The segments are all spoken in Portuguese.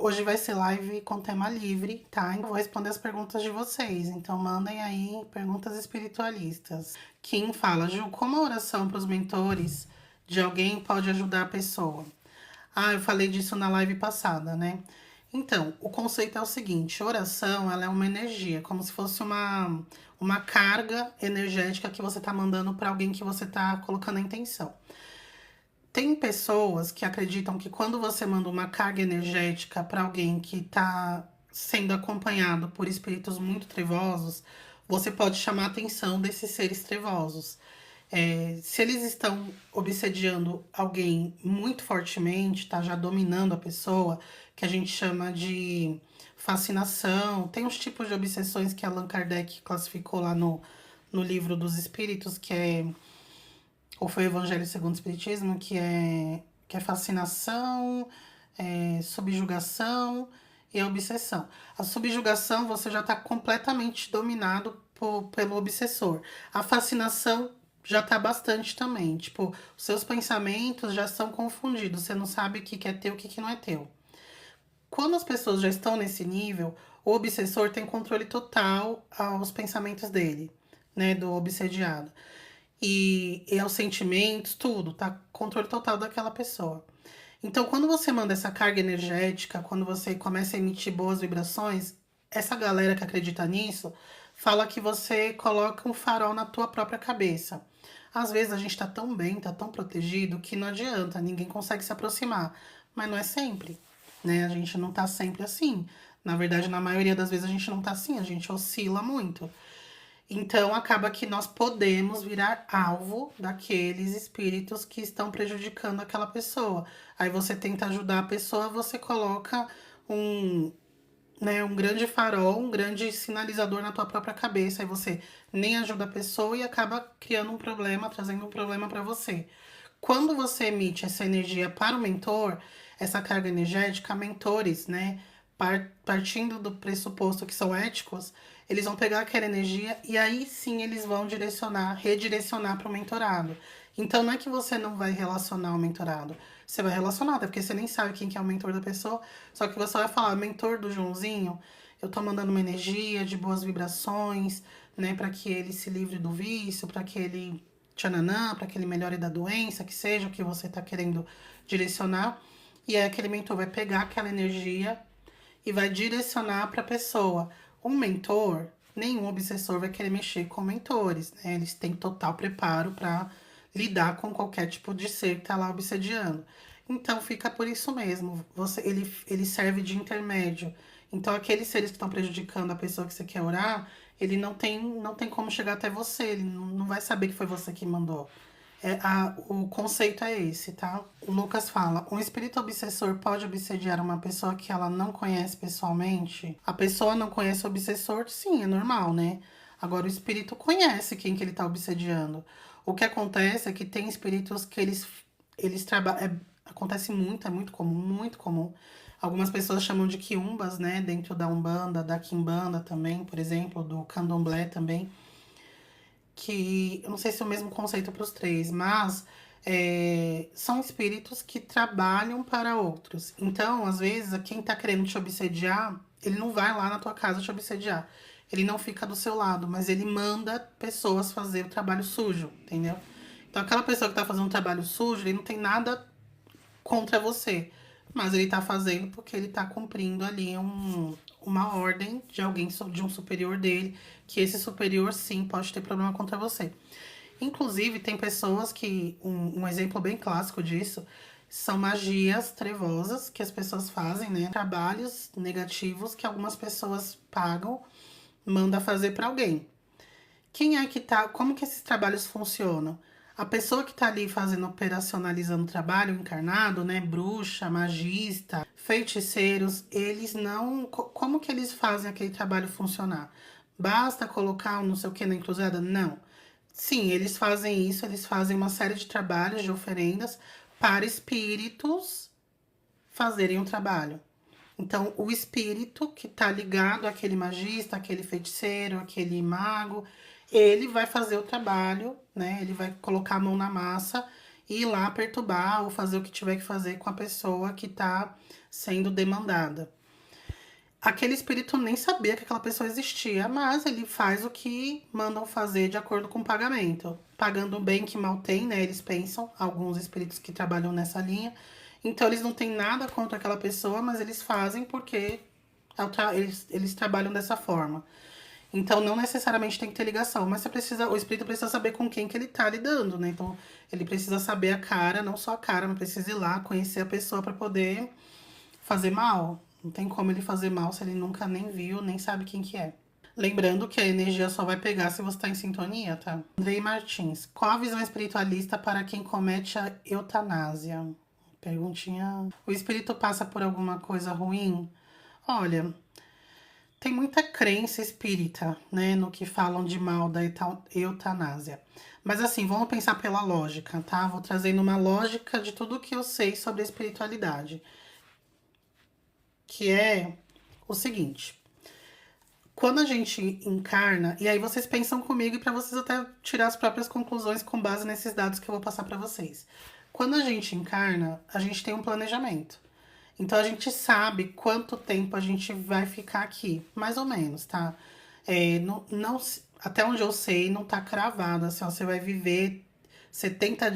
Hoje vai ser live com tema livre, tá? Eu vou responder as perguntas de vocês, então mandem aí perguntas espiritualistas. Kim fala, Ju, como a oração para os mentores de alguém pode ajudar a pessoa? Eu falei disso na live passada, né? Então, o conceito é o seguinte, oração, ela é uma energia, como se fosse uma carga energética que você tá mandando para alguém que você tá colocando a intenção. Tem pessoas que acreditam que quando você manda uma carga energética para alguém que está sendo acompanhado por espíritos muito trevosos, você pode chamar a atenção desses seres trevosos. Se eles estão obsediando alguém muito fortemente, tá já dominando a pessoa, que a gente chama de fascinação, tem uns tipos de obsessões que Allan Kardec classificou lá no livro dos espíritos, ou foi o Evangelho segundo o Espiritismo, que é fascinação, subjugação e a obsessão. A subjugação você já está completamente dominado pelo obsessor. A fascinação já está bastante também. Tipo, os seus pensamentos já são confundidos. Você não sabe o que é teu e o que não é teu. Quando as pessoas já estão nesse nível, o obsessor tem controle total aos pensamentos dele, né, do obsediado e aos sentimentos, tudo, tá? Controle total daquela pessoa. Então, quando você manda essa carga energética, quando você começa a emitir boas vibrações, essa galera que acredita nisso fala que você coloca um farol na tua própria cabeça. Às vezes a gente tá tão bem, tá tão protegido que não adianta, ninguém consegue se aproximar. Mas não é sempre, né? A gente não tá sempre assim. Na verdade, na maioria das vezes a gente não tá assim, a gente oscila muito. Então, acaba que nós podemos virar alvo daqueles espíritos que estão prejudicando aquela pessoa. Aí você tenta ajudar a pessoa, você coloca um, um grande farol, um grande sinalizador na tua própria cabeça. Aí você nem ajuda a pessoa e acaba criando um problema, trazendo um problema para você. Quando você emite essa energia para o mentor, essa carga energética, mentores, né? Partindo do pressuposto que são éticos, eles vão pegar aquela energia e aí sim eles vão redirecionar para o mentorado. Então não é que você não vai relacionar o mentorado, você vai relacionar, até porque você nem sabe quem que é o mentor da pessoa, só que você vai falar, mentor do Joãozinho, eu tô mandando uma energia de boas vibrações, né, para que ele se livre do vício, para que ele tchananã, para que ele melhore da doença, que seja o que você tá querendo direcionar. E aí aquele mentor vai pegar aquela energia e vai direcionar para a pessoa. Um mentor, nenhum obsessor vai querer mexer com mentores, né? Eles têm total preparo para lidar com qualquer tipo de ser que está lá obsediando. Então fica por isso mesmo. Ele serve de intermédio. Então aqueles seres que estão prejudicando a pessoa que você quer orar, ele não tem como chegar até você. Ele não vai saber que foi você que mandou. O conceito é esse, tá? O Lucas fala: um espírito obsessor pode obsediar uma pessoa que ela não conhece pessoalmente? A pessoa não conhece o obsessor, sim, é normal, né? Agora, o espírito conhece quem que ele tá obsediando. O que acontece é que tem espíritos que eles trabalham. Acontece muito, é muito comum, muito comum. Algumas pessoas chamam de quiumbas, né? Dentro da Umbanda, da Quimbanda também, por exemplo, do Candomblé também, que eu não sei se é o mesmo conceito para os três, mas são espíritos que trabalham para outros. Então, às vezes, quem tá querendo te obsediar, ele não vai lá na tua casa te obsediar. Ele não fica do seu lado, mas ele manda pessoas fazer o trabalho sujo, entendeu? Então, aquela pessoa que tá fazendo um trabalho sujo, ele não tem nada contra você. Mas ele tá fazendo porque ele tá cumprindo ali uma ordem de alguém, de um superior dele, que esse superior sim pode ter problema contra você. Inclusive, tem pessoas que. Um exemplo bem clássico disso são magias trevosas que as pessoas fazem, né? Trabalhos negativos que algumas pessoas pagam, manda fazer para alguém. Quem é que tá. Como que esses trabalhos funcionam? A pessoa que tá ali fazendo, operacionalizando o trabalho encarnado, né? Bruxa, magista, feiticeiros, eles não. Como que eles fazem aquele trabalho funcionar? Basta colocar um não sei o que na encruzilhada? Não. Sim, eles fazem isso, eles fazem uma série de trabalhos, de oferendas para espíritos fazerem um trabalho. Então, o espírito que está ligado àquele magista, àquele feiticeiro, àquele mago, ele vai fazer o trabalho, né? Ele vai colocar a mão na massa ir lá perturbar ou fazer o que tiver que fazer com a pessoa que tá sendo demandada. Aquele espírito nem sabia que aquela pessoa existia, mas ele faz o que mandam fazer de acordo com o pagamento. Pagando bem que mal tem, né? Eles pensam, alguns espíritos que trabalham nessa linha. Então eles não têm nada contra aquela pessoa, mas eles fazem porque eles trabalham dessa forma. Então não necessariamente tem que ter ligação, mas o espírito precisa saber com quem que ele tá lidando, né? Então ele precisa saber a cara, não só a cara, mas precisa ir lá conhecer a pessoa para poder fazer mal. Não tem como ele fazer mal se ele nunca nem viu, nem sabe quem que é. Lembrando que a energia só vai pegar se você tá em sintonia, tá? Andrei Martins. Qual a visão espiritualista para quem comete a eutanásia? Perguntinha. O espírito passa por alguma coisa ruim? Olha, tem muita crença espírita, né, no que falam de mal da eutanásia. Mas assim, vamos pensar pela lógica, tá? Vou trazendo uma lógica de tudo que eu sei sobre a espiritualidade. Que é o seguinte. Quando a gente encarna, e aí vocês pensam comigo e para vocês até tirar as próprias conclusões com base nesses dados que eu vou passar para vocês. Quando a gente encarna, a gente tem um planejamento. Então a gente sabe quanto tempo a gente vai ficar aqui, mais ou menos, tá? Não, até onde eu sei, não tá cravado, assim, ó, você vai viver 70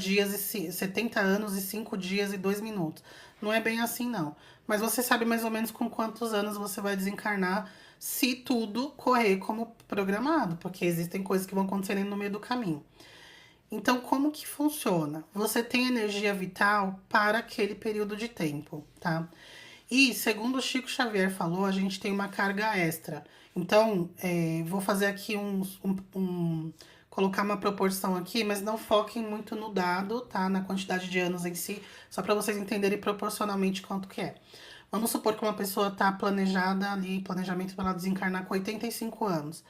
anos e 5 dias e 2 minutos. Não é bem assim, não. Mas você sabe mais ou menos com quantos anos você vai desencarnar se tudo correr como programado, porque existem coisas que vão acontecendo no meio do caminho. Então, como que funciona? Você tem energia vital para aquele período de tempo, tá? E, segundo o Chico Xavier falou, a gente tem uma carga extra. Então, vou fazer aqui colocar uma proporção aqui, mas não foquem muito no dado, tá? Na quantidade de anos em si, só para vocês entenderem proporcionalmente quanto que é. Vamos supor que uma pessoa tá planejada ali, planejamento para ela desencarnar com 85 anos.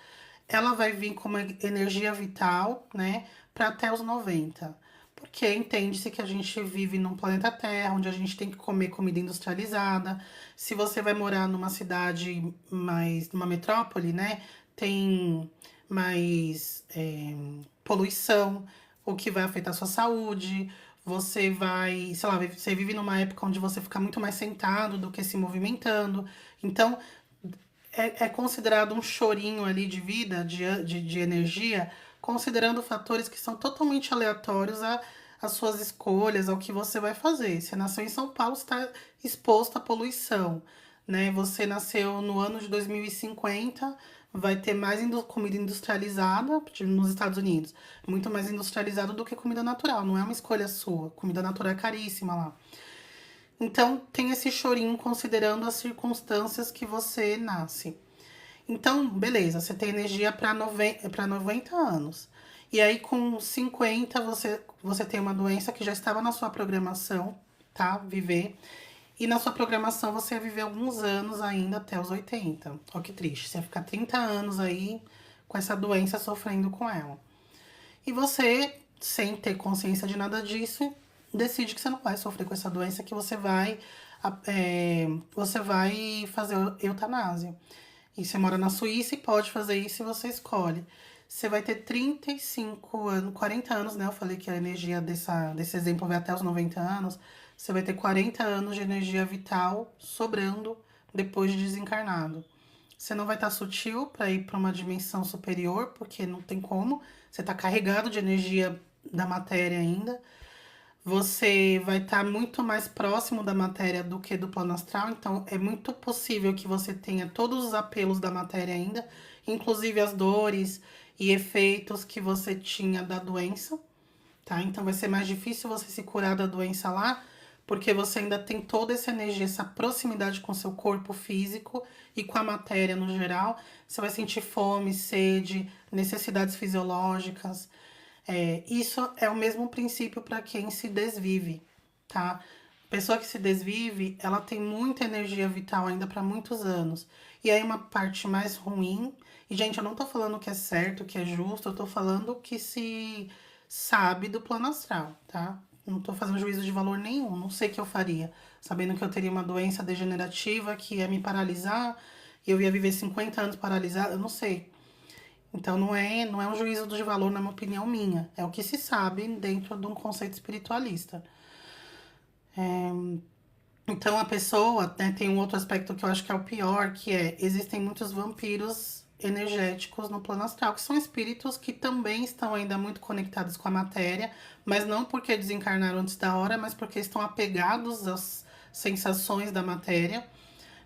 Ela vai vir com uma energia vital, né, para até os 90. Porque entende-se que a gente vive num planeta Terra, onde a gente tem que comer comida industrializada. Se você vai morar numa cidade mais, numa metrópole, né, tem mais poluição, o que vai afetar a sua saúde. Você vai, sei lá, você vive numa época onde você fica muito mais sentado do que se movimentando. Então, é considerado um chorinho ali de vida, de energia, considerando fatores que são totalmente aleatórios às suas escolhas, ao que você vai fazer. Você nasceu em São Paulo, está exposto à poluição, né? Você nasceu no ano de 2050, vai ter mais comida industrializada nos Estados Unidos, muito mais industrializado do que comida natural. Não é uma escolha sua. Comida natural é caríssima lá. Então, tem esse chorinho considerando as circunstâncias que você nasce. Então, beleza, você tem energia para 90 anos. E aí, com 50, você tem uma doença que já estava na sua programação, tá? Viver. E na sua programação você ia viver alguns anos ainda até os 80. Ó, que triste. Você ia ficar 30 anos aí com essa doença sofrendo com ela. E você, sem ter consciência de nada disso, decide que você não vai sofrer com essa doença, que você vai fazer eutanásia. E você mora na Suíça e pode fazer isso se você escolhe. Você vai ter 35 anos, 40 anos, né? Eu falei que a energia desse exemplo vai até os 90 anos. Você vai ter 40 anos de energia vital sobrando depois de desencarnado. Você não vai estar sutil para ir para uma dimensão superior, porque não tem como. Você está carregado de energia da matéria ainda. Você vai estar muito mais próximo da matéria do que do plano astral, então é muito possível que você tenha todos os apelos da matéria ainda, inclusive as dores e efeitos que você tinha da doença, tá? Então vai ser mais difícil você se curar da doença lá, porque você ainda tem toda essa energia, essa proximidade com o seu corpo físico e com a matéria no geral. Você vai sentir fome, sede, necessidades fisiológicas. Isso é o mesmo princípio para quem se desvive, tá? Pessoa que se desvive, ela tem muita energia vital ainda para muitos anos. E aí uma parte mais ruim, e gente, eu não tô falando que é certo, que é justo, eu tô falando que se sabe do plano astral, tá? Não tô fazendo juízo de valor nenhum, não sei o que eu faria, sabendo que eu teria uma doença degenerativa que ia me paralisar, e eu ia viver 50 anos paralisada, eu não sei. Então não é um juízo de valor, na minha opinião minha. É o que se sabe dentro de um conceito espiritualista. Então a pessoa, né, tem um outro aspecto que eu acho que é o pior, que é, existem muitos vampiros energéticos no plano astral, que são espíritos que também estão ainda muito conectados com a matéria, mas não porque desencarnaram antes da hora, mas porque estão apegados às sensações da matéria.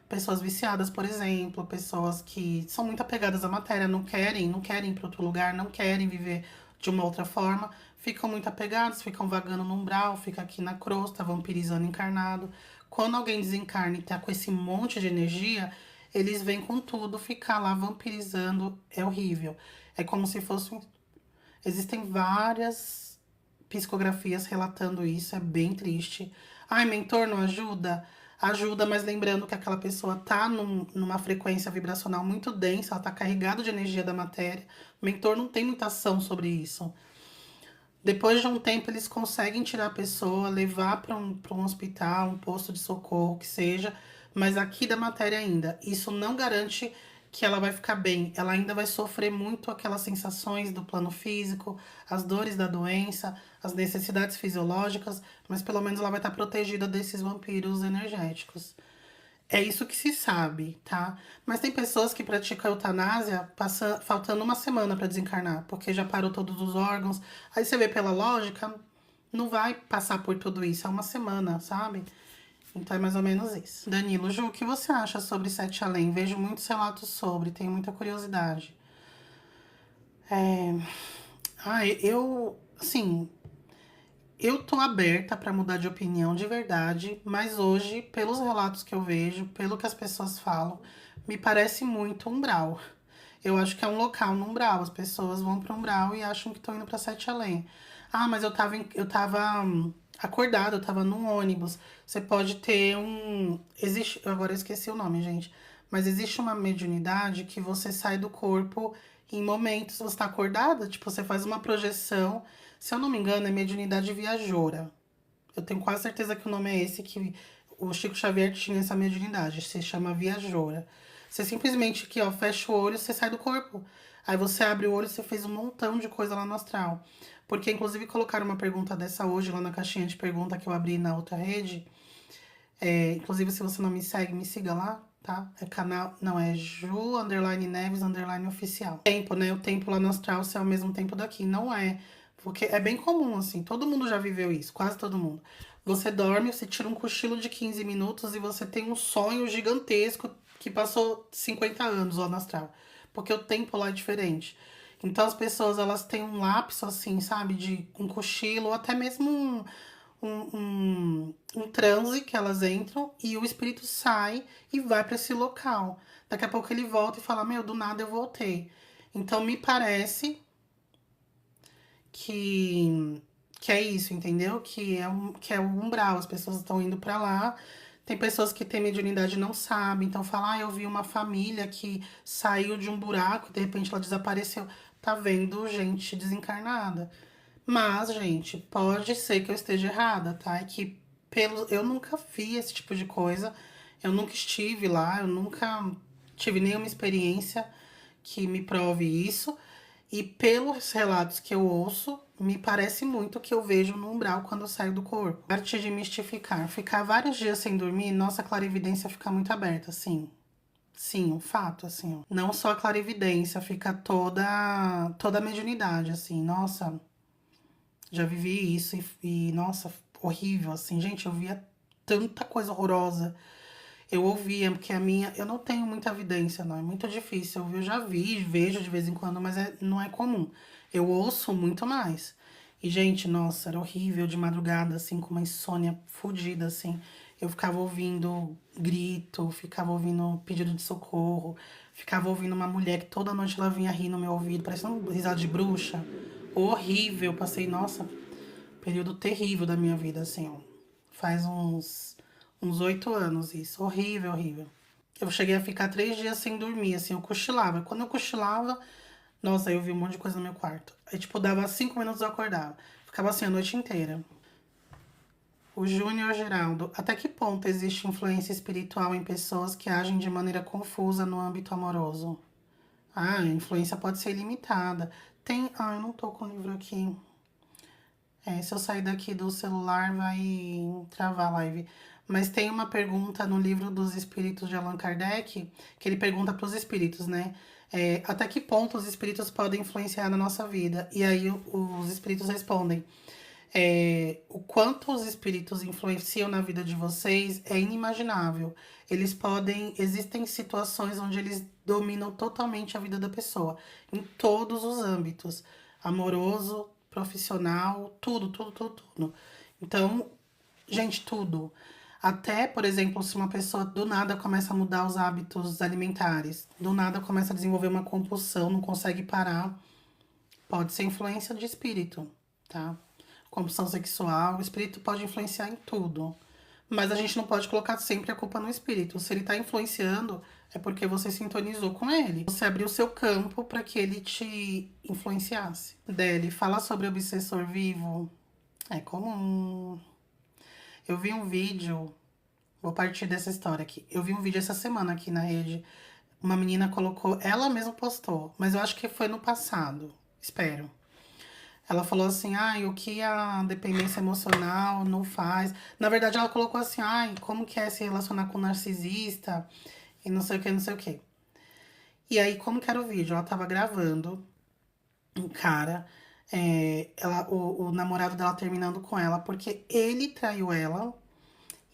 Pessoas viciadas, por exemplo, pessoas que são muito apegadas à matéria, não querem ir para outro lugar, não querem viver de uma outra forma, ficam muito apegados, ficam vagando no umbral, fica aqui na crosta, vampirizando encarnado. Quando alguém desencarna e tá com esse monte de energia, eles vêm com tudo, ficar lá vampirizando é horrível. É como se fosse. Existem várias psicografias relatando isso, é bem triste. Ai, mentor não ajuda? Ajuda, mas lembrando que aquela pessoa tá numa frequência vibracional muito densa, ela tá carregada de energia da matéria. O mentor não tem muita ação sobre isso. Depois de um tempo, eles conseguem tirar a pessoa, levar para um hospital, um posto de socorro, que seja, mas aqui da matéria ainda. Isso não garante que ela vai ficar bem. Ela ainda vai sofrer muito aquelas sensações do plano físico, as dores da doença, as necessidades fisiológicas, mas pelo menos ela vai estar protegida desses vampiros energéticos. É isso que se sabe, tá? Mas tem pessoas que praticam eutanásia faltando uma semana para desencarnar, porque já parou todos os órgãos. Aí você vê pela lógica, não vai passar por tudo isso, é uma semana, sabe? Então é mais ou menos isso. Danilo, Ju, o que você acha sobre Sete Além? Vejo muitos relatos sobre, tenho muita curiosidade. Assim, eu tô aberta para mudar de opinião de verdade, mas hoje, pelos relatos que eu vejo, pelo que as pessoas falam, me parece muito umbral. Eu acho que é um local no umbral. As pessoas vão para umbral e acham que estão indo para Sete Além. Ah, mas eu tava acordada, eu tava num ônibus. Você pode ter um. Existe. Agora eu esqueci o nome, gente. Mas existe uma mediunidade que você sai do corpo em momentos. Você tá acordada, tipo, você faz uma projeção. Se eu não me engano, é mediunidade viajoura. Eu tenho quase certeza que o nome é esse, que o Chico Xavier tinha essa mediunidade, se chama viajoura. Você simplesmente aqui, ó, fecha o olho, você sai do corpo. Aí você abre o olho e você fez um montão de coisa lá no astral. Porque, inclusive, colocaram uma pergunta dessa hoje lá na caixinha de pergunta que eu abri na outra rede. Inclusive, se você não me segue, me siga lá, tá? É canal, não, é Ju, underline Neves, underline oficial. Tempo, né? O tempo lá no astral, se é o mesmo tempo daqui. Não é. Porque é bem comum, assim. Todo mundo já viveu isso, quase todo mundo. Você dorme, você tira um cochilo de 15 minutos e você tem um sonho gigantesco que passou 50 anos lá no astral. Porque o tempo lá é diferente. Então as pessoas, elas têm um lapso, assim, sabe? De um cochilo, ou até mesmo um transe que elas entram e o espírito sai e vai para esse local. Daqui a pouco ele volta e fala: Meu, do nada eu voltei. Então me parece que, que é isso, entendeu? Que é o umbral, as pessoas estão indo para lá. Tem pessoas que têm mediunidade e não sabem, então fala: eu vi uma família que saiu de um buraco e de repente ela desapareceu. Tá vendo gente desencarnada. Mas, gente, pode ser que eu esteja errada, tá? É que eu nunca vi esse tipo de coisa. Eu nunca estive lá, eu nunca tive nenhuma experiência que me prove isso. E pelos relatos que eu ouço, me parece muito que eu vejo no umbral quando eu saio do corpo. Parte de mistificar. Ficar vários dias sem dormir, nossa clarividência fica muito aberta, sim. Sim, um fato, assim. Ó. Não só a clarividência, fica toda a mediunidade, assim. Nossa, já vivi isso nossa, horrível, assim. Gente, eu via tanta coisa horrorosa. Eu ouvia, porque a minha. Eu não tenho muita evidência, não. É muito difícil. Eu já vi, vejo de vez em quando, mas não é comum. Eu ouço muito mais. E, gente, nossa, era horrível de madrugada, assim, com uma insônia fodida, assim. Eu ficava ouvindo grito, ficava ouvindo pedido de socorro, ficava ouvindo uma mulher que toda noite ela vinha rir no meu ouvido, parecendo um risada de bruxa. Horrível. Passei, nossa, período terrível da minha vida, assim, ó. Faz uns 8 anos isso. Horrível, horrível. Eu cheguei a ficar 3 dias sem dormir, assim, eu cochilava. Quando eu cochilava, nossa, aí eu vi um monte de coisa no meu quarto. Aí, tipo, dava 5 minutos eu acordava. Ficava assim a noite inteira. O Júnior Geraldo, até que ponto existe influência espiritual em pessoas que agem de maneira confusa no âmbito amoroso? Ah, a influência pode ser ilimitada. Tem. Ah, eu não tô com o livro aqui. Se eu sair daqui do celular, vai travar a live. Mas tem uma pergunta no livro dos Espíritos de Allan Kardec, que ele pergunta para os espíritos, né? Até que ponto os espíritos podem influenciar na nossa vida? E aí os espíritos respondem: o quanto os espíritos influenciam na vida de vocês é inimaginável. Eles podem. Existem situações onde eles dominam totalmente a vida da pessoa, em todos os âmbitos: amoroso, profissional, tudo, tudo, tudo, tudo. Então, gente, tudo. Até, por exemplo, se uma pessoa do nada começa a mudar os hábitos alimentares, do nada começa a desenvolver uma compulsão, não consegue parar, pode ser influência de espírito, tá? Compulsão sexual, o espírito pode influenciar em tudo. Mas a gente não pode colocar sempre a culpa no espírito. Se ele tá influenciando, é porque você sintonizou com ele. Você abriu seu campo para que ele te influenciasse. Dele, fala sobre obsessor vivo. É comum. Eu vi um vídeo, vou partir dessa história aqui. Eu vi um vídeo essa semana aqui na rede. Uma menina colocou, ela mesma postou, mas eu acho que foi no passado. Espero. Ela falou assim, ai, o que a dependência emocional não faz. Na verdade, ela colocou assim, ai, como que é se relacionar com um narcisista e não sei o que, não sei o que. E aí, como que era o vídeo? Ela tava gravando um cara, o namorado dela terminando com ela, porque ele traiu ela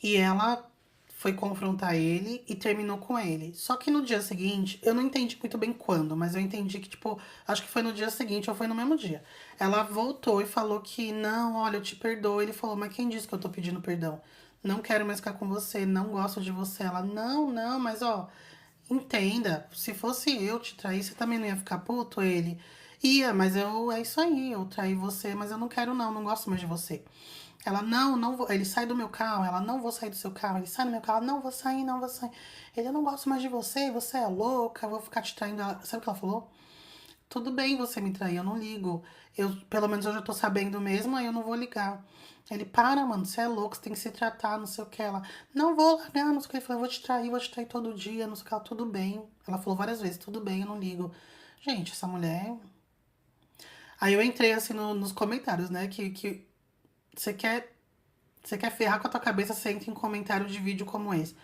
e ela foi confrontar ele e terminou com ele. Só que no dia seguinte, eu não entendi muito bem quando, mas eu entendi que, tipo, acho que foi no dia seguinte ou foi no mesmo dia. Ela voltou e falou que, não, olha, eu te perdoo. Ele falou, mas quem disse que eu tô pedindo perdão? Não quero mais ficar com você, não gosto de você. Ela, não, não, mas ó, entenda, se fosse eu te trair, você também não ia ficar puto? Ele, ia, mas é isso aí, eu traí você, mas eu não quero não, não gosto mais de você. Ela, não, não vou. Ele sai do meu carro. Ela, não vou sair do seu carro. Ele sai do meu carro. Não vou sair, não vou sair. Ele, eu não gosto mais de você. Você é louca. Vou ficar te traindo. Sabe o que ela falou? Tudo bem você me trair, eu não ligo. Pelo menos eu já tô sabendo mesmo, aí eu não vou ligar. Ele, para, mano, você é louco, você tem que se tratar, não sei o que. Ela, não vou largar, não sei o que. Ele falou, vou te trair todo dia, não sei o que. Ela, tudo bem. Ela falou várias vezes, tudo bem, eu não ligo. Gente, essa mulher. Aí eu entrei assim nos comentários, né? Que você quer você quer ferrar com a tua cabeça, você entra em comentário de vídeo como esse.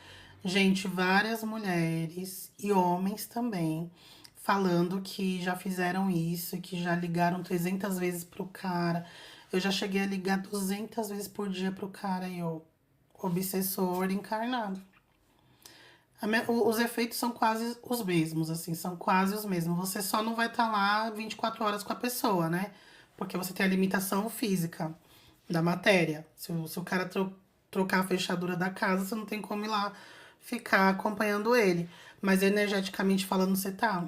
Gente, várias mulheres e homens também falando que já fizeram isso, que já ligaram 300 vezes pro cara. Eu já cheguei a ligar 200 vezes por dia pro cara e eu, obsessor encarnado. Os efeitos são quase os mesmos, assim, são quase os mesmos. Você só não vai estar lá 24 horas com a pessoa, né? Porque você tem a limitação física da matéria. Se o cara trocar a fechadura da casa, você não tem como ir lá ficar acompanhando ele. Mas energeticamente falando, você tá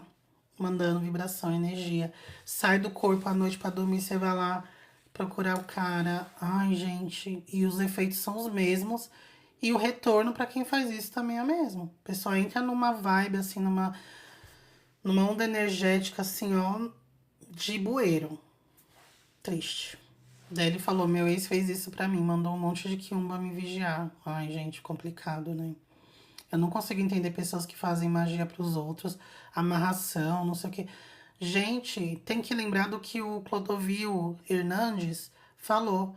mandando vibração, energia. Sai do corpo à noite pra dormir, você vai lá procurar o cara. Ai, gente, e os efeitos são os mesmos. E o retorno pra quem faz isso também é o mesmo. O pessoal entra numa vibe, assim, numa onda energética, assim, ó, de bueiro. Triste. Daí ele falou, meu ex fez isso pra mim, mandou um monte de quiumba me vigiar. Ai, gente, complicado, né? Eu não consigo entender pessoas que fazem magia pros outros, amarração, não sei o quê. Gente, tem que lembrar do que o Clodovil Hernandes falou.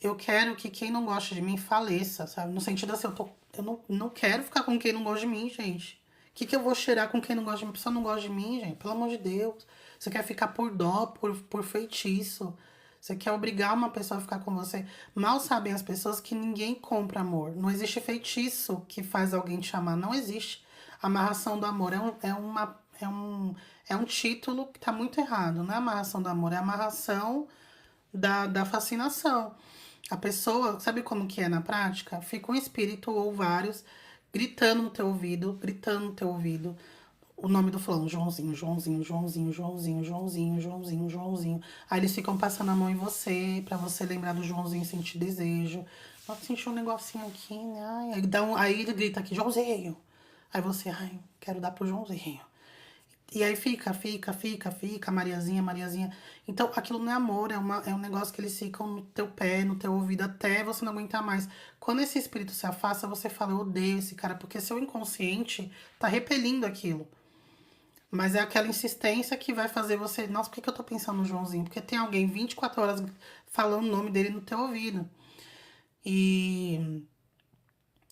Eu quero que quem não gosta de mim faleça, sabe? No sentido assim, eu não quero ficar com quem não gosta de mim, gente. O que eu vou cheirar com quem não gosta de mim? A pessoa não gosta de mim, gente. Pelo amor de Deus. Você quer ficar por dó, por feitiço. Você quer obrigar uma pessoa a ficar com você. Mal sabem as pessoas que ninguém compra amor. Não existe feitiço que faz alguém te amar. Não existe. A amarração do amor é um título que tá muito errado. Não é amarração do amor, é amarração da fascinação. A pessoa, sabe como que é na prática? Fica um espírito ou vários gritando no teu ouvido, o nome do fulano, Joãozinho, Joãozinho, Joãozinho, Joãozinho, Joãozinho, Joãozinho, Joãozinho. Aí eles ficam passando a mão em você, pra você lembrar do Joãozinho e sentir desejo. Nossa, senti um negocinho aqui, né? Ai, aí ele grita aqui, Joãozinho. Aí você, ai, quero dar pro Joãozinho. E aí fica, Mariazinha, Mariazinha. Então, aquilo não é amor, é um negócio que eles ficam no teu pé, no teu ouvido, até você não aguentar mais. Quando esse espírito se afasta, você fala, eu odeio esse cara, porque seu inconsciente tá repelindo aquilo. Mas é aquela insistência que vai fazer você. Nossa, por que que eu tô pensando no Joãozinho? Porque tem alguém 24 horas falando o nome dele no teu ouvido. E.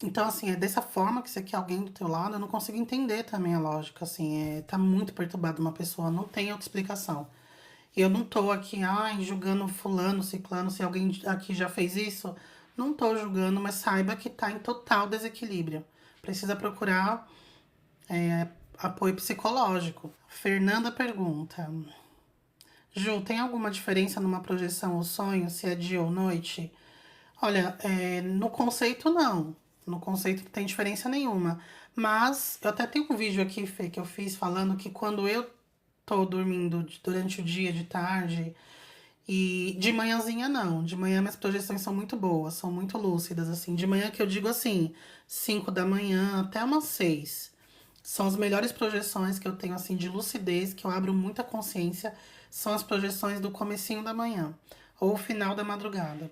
Então, assim, é dessa forma que você quer alguém do teu lado, eu não consigo entender também a lógica, assim, tá muito perturbado uma pessoa, não tem outra explicação. E eu não tô aqui, ai, julgando fulano, ciclano, se alguém aqui já fez isso, não tô julgando, mas saiba que tá em total desequilíbrio. Precisa procurar apoio psicológico. Fernanda pergunta: Ju, tem alguma diferença numa projeção ou sonho, se é dia ou noite? Olha, no conceito não. No conceito não tem diferença nenhuma. Mas eu até tenho um vídeo aqui, Fê, que eu fiz falando que quando eu tô dormindo durante o dia, de tarde, e de manhãzinha não. De manhã minhas projeções são muito boas, são muito lúcidas, assim. De manhã que eu digo assim, 5 da manhã até umas 6. São as melhores projeções que eu tenho, assim, de lucidez, que eu abro muita consciência, são as projeções do comecinho da manhã, ou final da madrugada.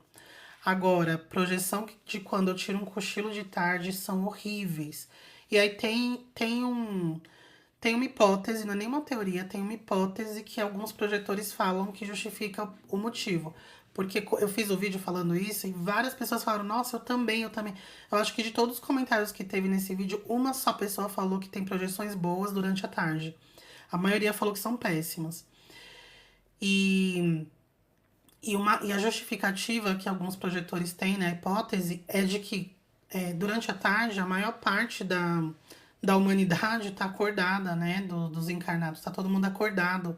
Agora, projeção de quando eu tiro um cochilo de tarde são horríveis. E aí tem uma hipótese, não é nem uma teoria, tem uma hipótese que alguns projetores falam que justifica o motivo. Porque eu fiz o vídeo falando isso e várias pessoas falaram, nossa, eu também, eu também. Eu acho que de todos os comentários que teve nesse vídeo, uma só pessoa falou que tem projeções boas durante a tarde. A maioria falou que são péssimas. E, e a justificativa que alguns projetores têm, né, a hipótese, é de que durante a tarde a maior parte da humanidade está acordada, né, dos encarnados, está todo mundo acordado.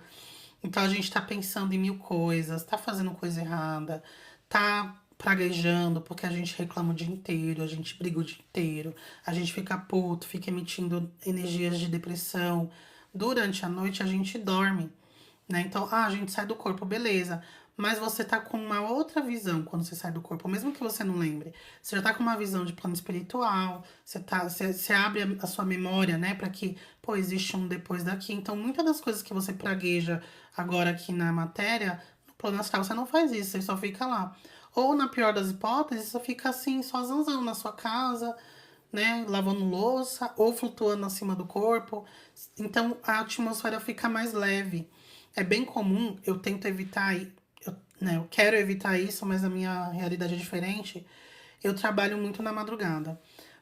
Então a gente tá pensando em mil coisas, tá fazendo coisa errada, tá praguejando porque a gente reclama o dia inteiro, a gente briga o dia inteiro, a gente fica puto, fica emitindo energias de depressão. Durante a noite a gente dorme, né? Então, a gente sai do corpo, beleza. Mas você tá com uma outra visão quando você sai do corpo, mesmo que você não lembre. Você já tá com uma visão de plano espiritual, você abre a sua memória, né, para que, pô, existe um depois daqui. Então, muitas das coisas que você pragueja agora aqui na matéria, no plano astral você não faz isso, você só fica lá. Ou, na pior das hipóteses, você fica assim, só zanzando na sua casa, né, lavando louça, ou flutuando acima do corpo. Então, a atmosfera fica mais leve. É bem comum, eu tento evitar, eu quero evitar isso, mas a minha realidade é diferente. Eu trabalho muito na madrugada,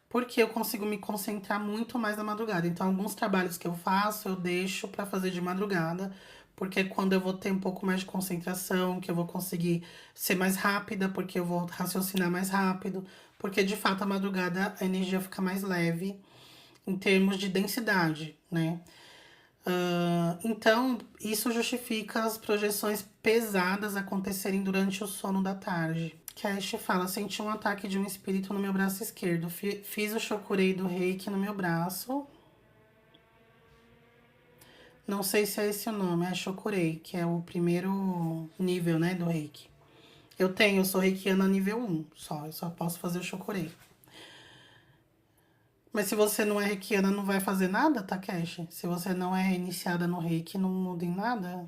porque eu consigo me concentrar muito mais na madrugada. Então, alguns trabalhos que eu faço, eu deixo para fazer de madrugada, porque é quando eu vou ter um pouco mais de concentração, que eu vou conseguir ser mais rápida, porque eu vou raciocinar mais rápido, porque de fato a madrugada a energia fica mais leve em termos de densidade, né? Então, isso justifica as projeções pesadas acontecerem durante o sono da tarde. Cash fala, senti um ataque de um espírito no meu braço esquerdo. Fiz o chokurei do reiki no meu braço. Não sei se é esse o nome, é chokurei, que é o primeiro nível, né, do reiki. Eu sou reikiana nível 1, só. Eu só posso fazer o chokurei. Mas se você não é reikiana, não vai fazer nada, Takeshi? Se você não é iniciada no reiki, não muda em nada?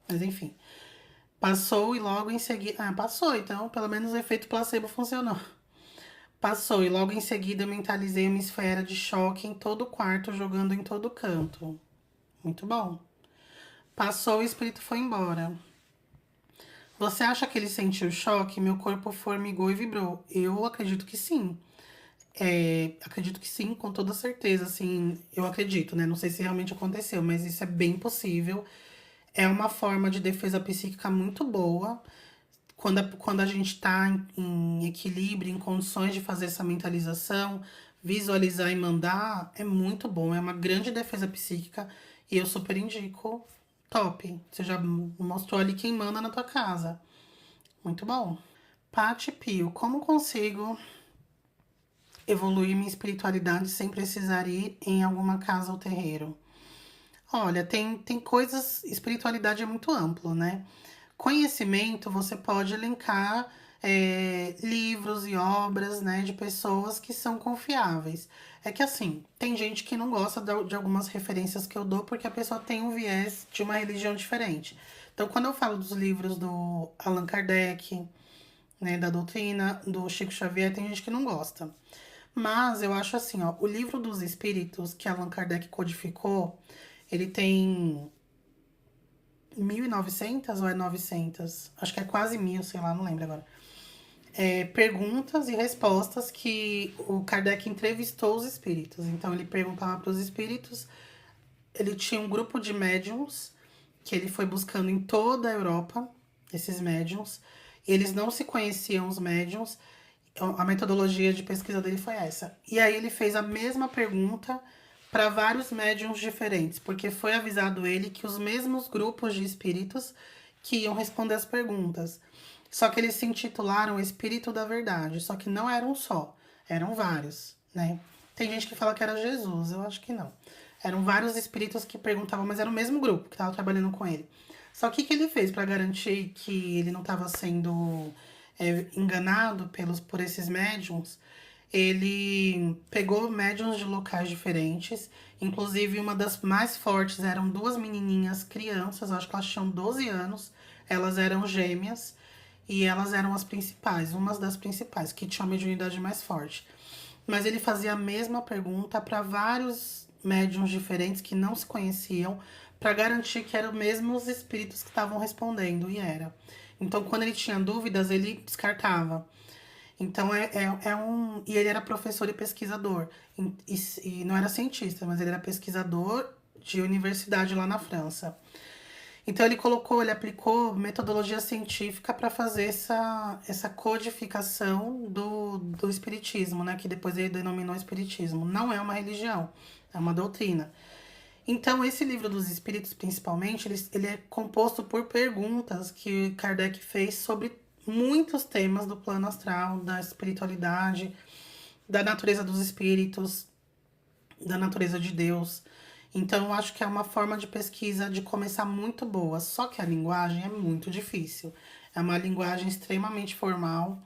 Mas enfim. Passou e logo em seguida. Ah, passou, então pelo menos o efeito placebo funcionou. Passou e logo em seguida eu mentalizei uma esfera de choque em todo o quarto, jogando em todo canto. Muito bom. Passou e o espírito foi embora. Você acha que ele sentiu choque? Meu corpo formigou e vibrou. Eu acredito que sim. Acredito que sim, com toda certeza, assim, eu acredito, né? Não sei se realmente aconteceu, mas isso é bem possível. É uma forma de defesa psíquica muito boa. Quando a gente está em equilíbrio, em condições de fazer essa mentalização, visualizar e mandar, é muito bom. É uma grande defesa psíquica e eu super indico. Top. Você já mostrou ali quem manda na tua casa. Muito bom. Pati Pio, como consigo evoluir minha espiritualidade sem precisar ir em alguma casa ou terreiro? Olha, tem coisas. Espiritualidade é muito amplo, né? Conhecimento você pode elencar livros e obras, né, de pessoas que são confiáveis. É que assim, tem gente que não gosta de algumas referências que eu dou porque a pessoa tem um viés de uma religião diferente. Então, quando eu falo dos livros do Allan Kardec, né, da doutrina, do Chico Xavier, tem gente que não gosta. Mas eu acho assim, ó, o livro dos espíritos que Allan Kardec codificou, ele tem 1.900 ou é 900? Acho que é quase 1.000, sei lá, não lembro agora. Perguntas e respostas que o Kardec entrevistou os espíritos. Então ele perguntava para os espíritos, ele tinha um grupo de médiums que ele foi buscando em toda a Europa, esses médiums. Eles não se conheciam, os médiums. A metodologia de pesquisa dele foi essa. E aí ele fez a mesma pergunta para vários médiums diferentes, porque foi avisado ele que os mesmos grupos de espíritos que iam responder as perguntas. Só que eles se intitularam Espírito da Verdade, só que não eram só, eram vários, né? Tem gente que fala que era Jesus, eu acho que não. Eram vários espíritos que perguntavam, mas era o mesmo grupo que estava trabalhando com ele. Só que o que ele fez para garantir que ele não estava sendo enganado por esses médiums? Ele pegou médiums de locais diferentes, inclusive uma das mais fortes eram duas menininhas crianças, acho que elas tinham 12 anos, elas eram gêmeas e elas eram as principais, umas das principais, que tinham a mediunidade mais forte. Mas ele fazia a mesma pergunta para vários médiums diferentes que não se conheciam, para garantir que eram mesmo os espíritos que estavam respondendo, e era. Então, quando ele tinha dúvidas, ele descartava. Então é um. E ele era professor e pesquisador. E não era cientista, mas ele era pesquisador de universidade lá na França. Então ele aplicou metodologia científica para fazer essa codificação do espiritismo, né? Que depois ele denominou espiritismo. Não é uma religião, é uma doutrina. Então, esse livro dos espíritos, principalmente, ele é composto por perguntas que Kardec fez sobre muitos temas do plano astral, da espiritualidade, da natureza dos espíritos, da natureza de Deus. Então, eu acho que é uma forma de pesquisa de começar muito boa, só que a linguagem é muito difícil. É uma linguagem extremamente formal.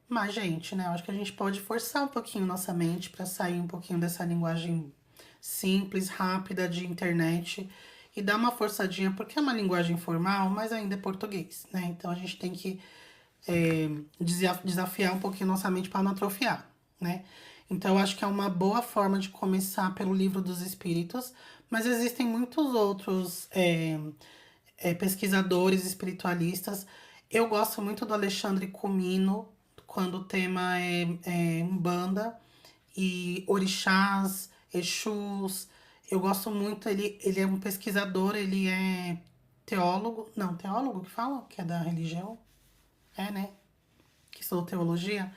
Mas, gente, né? Eu acho que a gente pode forçar um pouquinho nossa mente para sair um pouquinho dessa linguagem simples, rápida de internet e dar uma forçadinha, porque é uma linguagem formal, mas ainda é português, né? Então a gente tem que desafiar um pouquinho nossa mente para não atrofiar, né? Então eu acho que é uma boa forma de começar pelo livro dos espíritos, mas existem muitos outros pesquisadores espiritualistas. Eu gosto muito do Alexandre Comino, quando o tema é Umbanda e orixás, exus. Eu gosto muito, ele é um pesquisador, ele é teólogo. Não, teólogo que fala? Que é da religião? É, né? Que estudou teologia.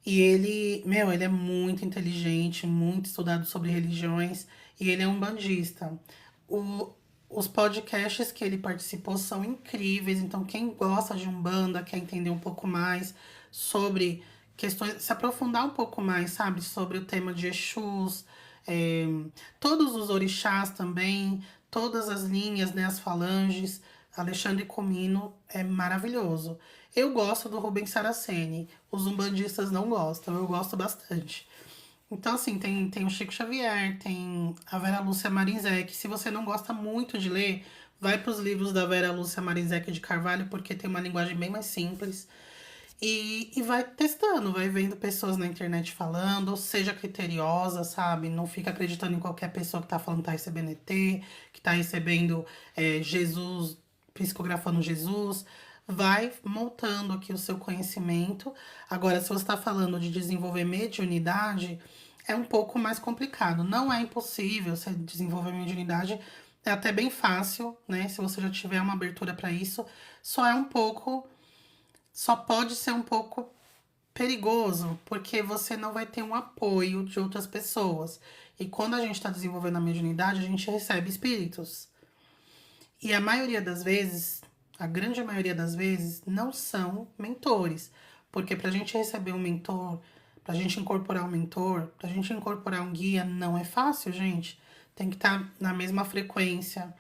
E ele, meu, ele é muito inteligente, muito estudado sobre religiões. E ele é um bandista. O, os podcasts que ele participou são incríveis. Então, quem gosta de Umbanda, quer entender um pouco mais sobre questões, se aprofundar um pouco mais, sabe, sobre o tema de Exus, é, todos os orixás também, todas as linhas, né, as falanges. Alexandre Comino é maravilhoso. Eu gosto do Rubens Saraceni, os umbandistas não gostam, eu gosto bastante. Então, assim, tem o Chico Xavier, tem a Vera Lúcia Marinzec. Se você não gosta muito de ler, vai para os livros da Vera Lúcia Marinzec de Carvalho, porque tem uma linguagem bem mais simples. E vai testando, vai vendo pessoas na internet falando, seja criteriosa, sabe? Não fica acreditando em qualquer pessoa que tá falando que tá recebendo ET, que tá recebendo Jesus, psicografando Jesus. Vai montando aqui o seu conhecimento. Agora, se você está falando de desenvolver mediunidade, é um pouco mais complicado. Não é impossível você desenvolver mediunidade, é até bem fácil, né? Se você já tiver uma abertura para isso, só é um pouco só pode ser um pouco perigoso, porque você não vai ter um apoio de outras pessoas. E quando a gente está desenvolvendo a mediunidade, a gente recebe espíritos. E a maioria das vezes, a grande maioria das vezes, não são mentores. Porque para a gente receber um mentor, para a gente incorporar um mentor, para a gente incorporar um guia, não é fácil, gente. Tem que estar na mesma frequência,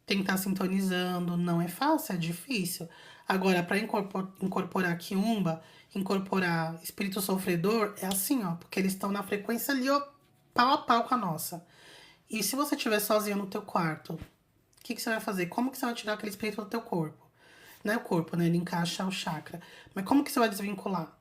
tem que estar sintonizando, não é fácil, é difícil. Agora, para incorporar quiumba, incorporar espírito sofredor, é assim, ó, porque eles estão na frequência ali, ó, pau a pau com a nossa. E se você estiver sozinho no teu quarto, o que você vai fazer? Como que você vai tirar aquele espírito do teu corpo? Não é o corpo, né? Ele encaixa o chakra. Mas como que você vai desvincular?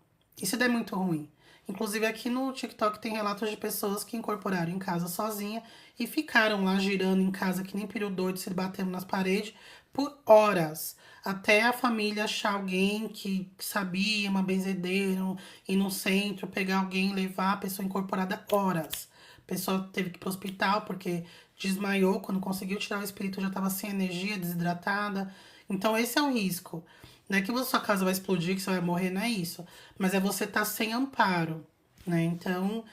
E se der muito ruim? Inclusive aqui no TikTok tem relatos de pessoas que incorporaram em casa sozinha e ficaram lá girando em casa que nem período doido, se batendo nas paredes por horas. Até a família achar alguém que sabia, uma benzedeira, ir no centro, pegar alguém, levar a pessoa incorporada horas. A pessoa teve que ir pro hospital porque desmaiou, quando conseguiu tirar o espírito já estava sem energia, desidratada. Então esse é o risco. Não é que a sua casa vai explodir, que você vai morrer, não é isso. Mas é você estar sem amparo, né? Então,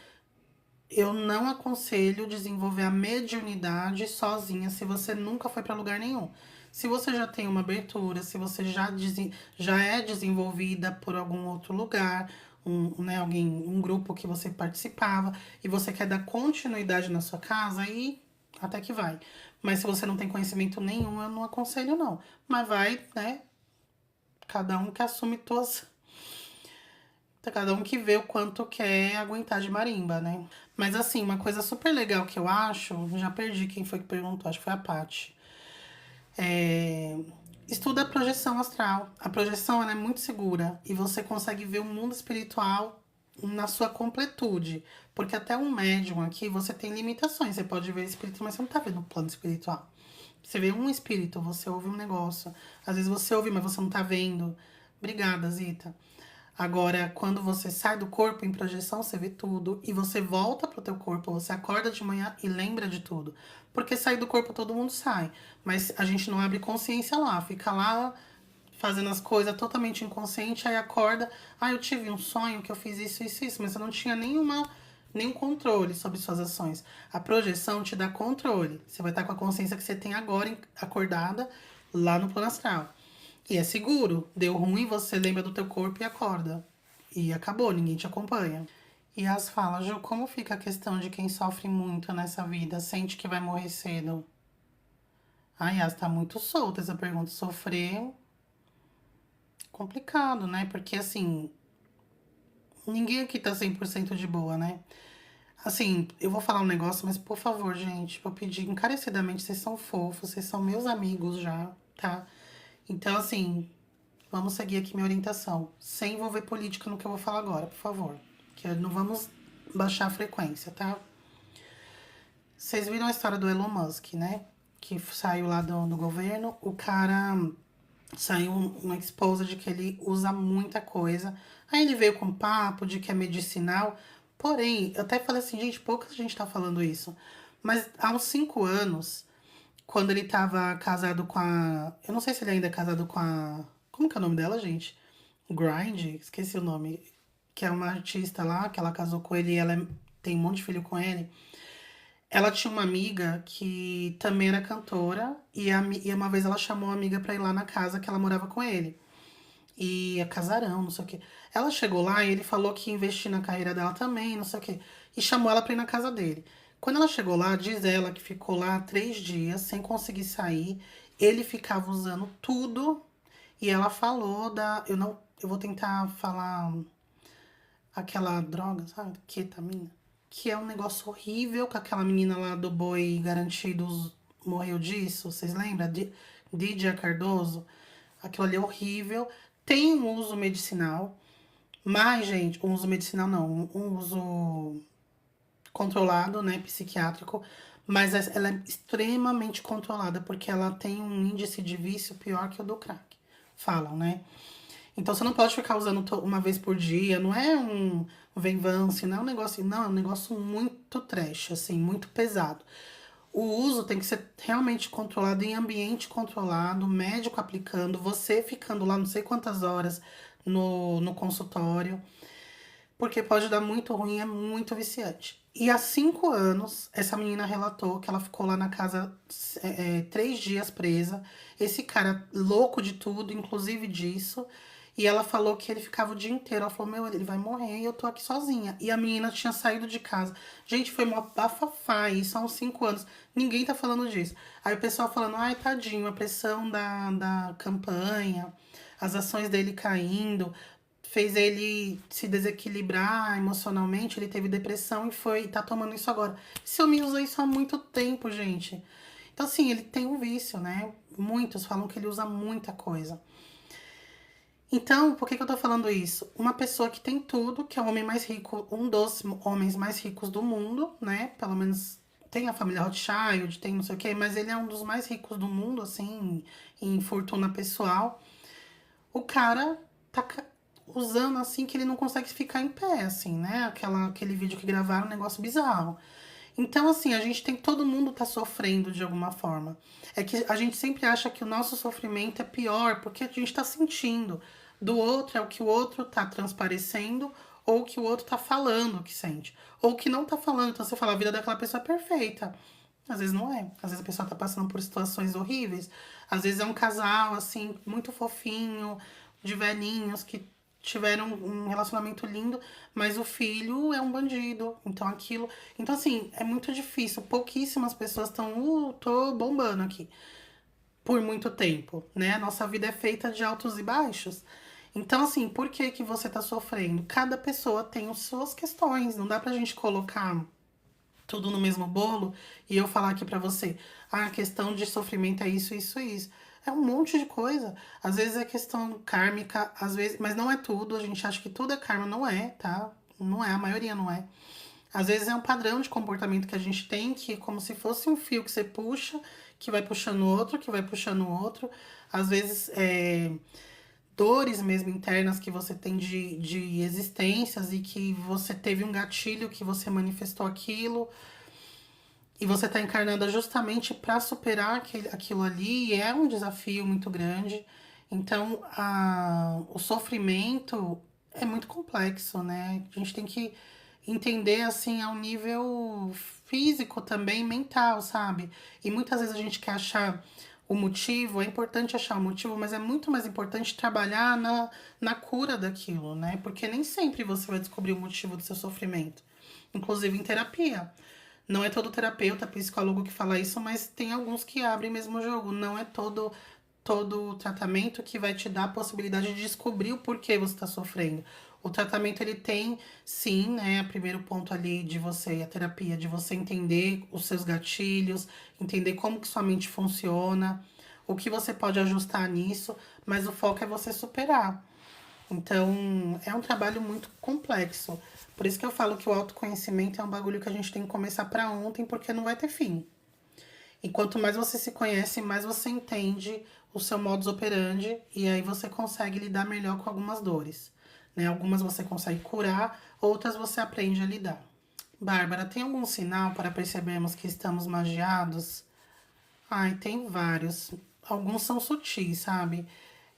eu não aconselho desenvolver a mediunidade sozinha se você nunca foi para lugar nenhum. Se você já tem uma abertura, se você já é desenvolvida por algum outro lugar, um grupo que você participava, e você quer dar continuidade na sua casa, aí até que vai. Mas se você não tem conhecimento nenhum, eu não aconselho, não. Mas vai, né? Cada um que assume tuas. Cada um que vê o quanto quer aguentar de marimba, né? Mas assim, uma coisa super legal que eu acho, já perdi quem foi que perguntou, acho que foi a Paty. Estuda a projeção astral. A projeção ela é muito segura e você consegue ver o mundo espiritual na sua completude. Porque até um médium aqui, você tem limitações. Você pode ver espírito, mas você não tá vendo o plano espiritual. Você vê um espírito, você ouve um negócio. Às vezes você ouve, mas você não tá vendo. Obrigada, Zita. Agora, quando você sai do corpo em projeção, você vê tudo. E você volta pro teu corpo, você acorda de manhã e lembra de tudo. Porque sair do corpo todo mundo sai. Mas a gente não abre consciência lá. Fica lá fazendo as coisas totalmente inconsciente. Aí acorda. Ah, eu tive um sonho que eu fiz isso, isso, isso. Mas eu não tinha nenhum controle sobre suas ações. A projeção te dá controle. Você vai estar com a consciência que você tem agora acordada lá no plano astral. E é seguro. Deu ruim, você lembra do teu corpo e acorda. E acabou, ninguém te acompanha. E as falas, Ju, como fica a questão de quem sofre muito nessa vida, sente que vai morrer cedo? Ai, Yas, tá muito solta essa pergunta. Sofrer, complicado, né? Porque assim, ninguém aqui tá 100% de boa, né? Assim, eu vou falar um negócio, mas por favor, gente, vou pedir encarecidamente, vocês são fofos, vocês são meus amigos já, tá? Então, assim, vamos seguir aqui minha orientação. Sem envolver política no que eu vou falar agora, por favor. Que não vamos baixar a frequência, tá? Vocês viram a história do Elon Musk, né? Que saiu lá do governo. O cara saiu uma exposa de que ele usa muita coisa. Aí ele veio com papo de que é medicinal. Porém, eu até falei assim, gente, pouca gente tá falando isso. Mas há uns 5 anos, quando ele tava casado com a. Eu não sei se ele ainda é casado com a. Como que é o nome dela, gente? Grind? Esqueci o nome. Que é uma artista lá, que ela casou com ele e ela tem um monte de filho com ele. Ela tinha uma amiga que também era cantora e uma vez ela chamou a amiga pra ir lá na casa que ela morava com ele. E é casarão, não sei o quê. Ela chegou lá e ele falou que ia investir na carreira dela também, não sei o quê. E chamou ela pra ir na casa dele. Quando ela chegou lá, diz ela que ficou lá 3 dias sem conseguir sair. Ele ficava usando tudo. E ela falou da. Eu não. Eu vou tentar falar aquela droga, sabe? Ketamina. Que é um negócio horrível, que aquela menina lá do Boi Garantidos morreu disso, vocês lembram? Didia Cardoso. Aquilo ali é horrível. Tem um uso medicinal, mas, gente, um uso medicinal não, um uso controlado, né, psiquiátrico, mas ela é extremamente controlada, porque ela tem um índice de vício pior que o do crack, falam, né? Então você não pode ficar usando uma vez por dia, não é um Venvance, não é um negócio, não, é um negócio muito trash, assim, muito pesado. O uso tem que ser realmente controlado em ambiente controlado, médico aplicando, você ficando lá não sei quantas horas no consultório, porque pode dar muito ruim, é muito viciante. E há 5 anos, essa menina relatou que ela ficou lá na casa 3 dias presa. Esse cara louco de tudo, inclusive disso. E ela falou que ele ficava o dia inteiro. Ela falou, meu, ele vai morrer e eu tô aqui sozinha. E a menina tinha saído de casa. Gente, foi uma bafafá isso há uns 5 anos. Ninguém tá falando disso. Aí o pessoal falando, ai, tadinho, a pressão da campanha, as ações dele caindo, fez ele se desequilibrar emocionalmente, ele teve depressão e tá tomando isso agora. Esse homem usa isso há muito tempo, gente. Então, assim, ele tem um vício, né? Muitos falam que ele usa muita coisa. Então, por que que eu tô falando isso? Uma pessoa que tem tudo, que é o homem mais rico, um dos homens mais ricos do mundo, né? Pelo menos tem a família Rothschild, tem não sei o quê, mas ele é um dos mais ricos do mundo, assim, em fortuna pessoal. O cara tá usando assim que ele não consegue ficar em pé, assim, né? Aquele vídeo que gravaram, um negócio bizarro. Então, assim, a gente tem, todo mundo tá sofrendo de alguma forma. É que a gente sempre acha que o nosso sofrimento é pior, porque a gente tá sentindo. Do outro é o que o outro tá transparecendo, ou o que o outro tá falando que sente. Ou que não tá falando. Então você fala, a vida daquela pessoa é perfeita. Às vezes não é. Às vezes a pessoa tá passando por situações horríveis. Às vezes é um casal, assim, muito fofinho, de velhinhos, que tiveram um relacionamento lindo, mas o filho é um bandido. Então aquilo. Então, assim, é muito difícil. Pouquíssimas pessoas estão, tô bombando aqui. Por muito tempo, né? A nossa vida é feita de altos e baixos. Então, assim, por que que você tá sofrendo? Cada pessoa tem as suas questões. Não dá pra gente colocar tudo no mesmo bolo e eu falar aqui pra você, ah, a questão de sofrimento é isso, isso, isso. É um monte de coisa. Às vezes é questão kármica, às vezes, mas não é tudo. A gente acha que tudo é karma, não é, tá? Não é, a maioria não é. Às vezes é um padrão de comportamento que a gente tem, que é como se fosse um fio que você puxa, que vai puxando outro, que vai puxando outro. Às vezes é dores mesmo internas que você tem de existências e que você teve um gatilho que você manifestou aquilo. E você está encarnando justamente para superar aquilo ali, e é um desafio muito grande. Então, o sofrimento é muito complexo, né? A gente tem que entender, assim, ao nível físico também, mental, sabe? E muitas vezes a gente quer achar o motivo, é importante achar o motivo, mas é muito mais importante trabalhar na cura daquilo, né? Porque nem sempre você vai descobrir o motivo do seu sofrimento, inclusive em terapia. Não é todo terapeuta, psicólogo que fala isso, mas tem alguns que abrem mesmo o jogo. Não é todo tratamento que vai te dar a possibilidade de descobrir o porquê você está sofrendo. O tratamento ele tem, sim, né, o primeiro ponto ali de você, a terapia, de você entender os seus gatilhos, entender como que sua mente funciona, o que você pode ajustar nisso, mas o foco é você superar. Então, é um trabalho muito complexo. Por isso que eu falo que o autoconhecimento é um bagulho que a gente tem que começar pra ontem, porque não vai ter fim. E quanto mais você se conhece, mais você entende o seu modus operandi e aí você consegue lidar melhor com algumas dores, né? Algumas você consegue curar, outras você aprende a lidar. Bárbara, tem algum sinal para percebermos que estamos magiados? Ai, tem vários. Alguns são sutis, sabe?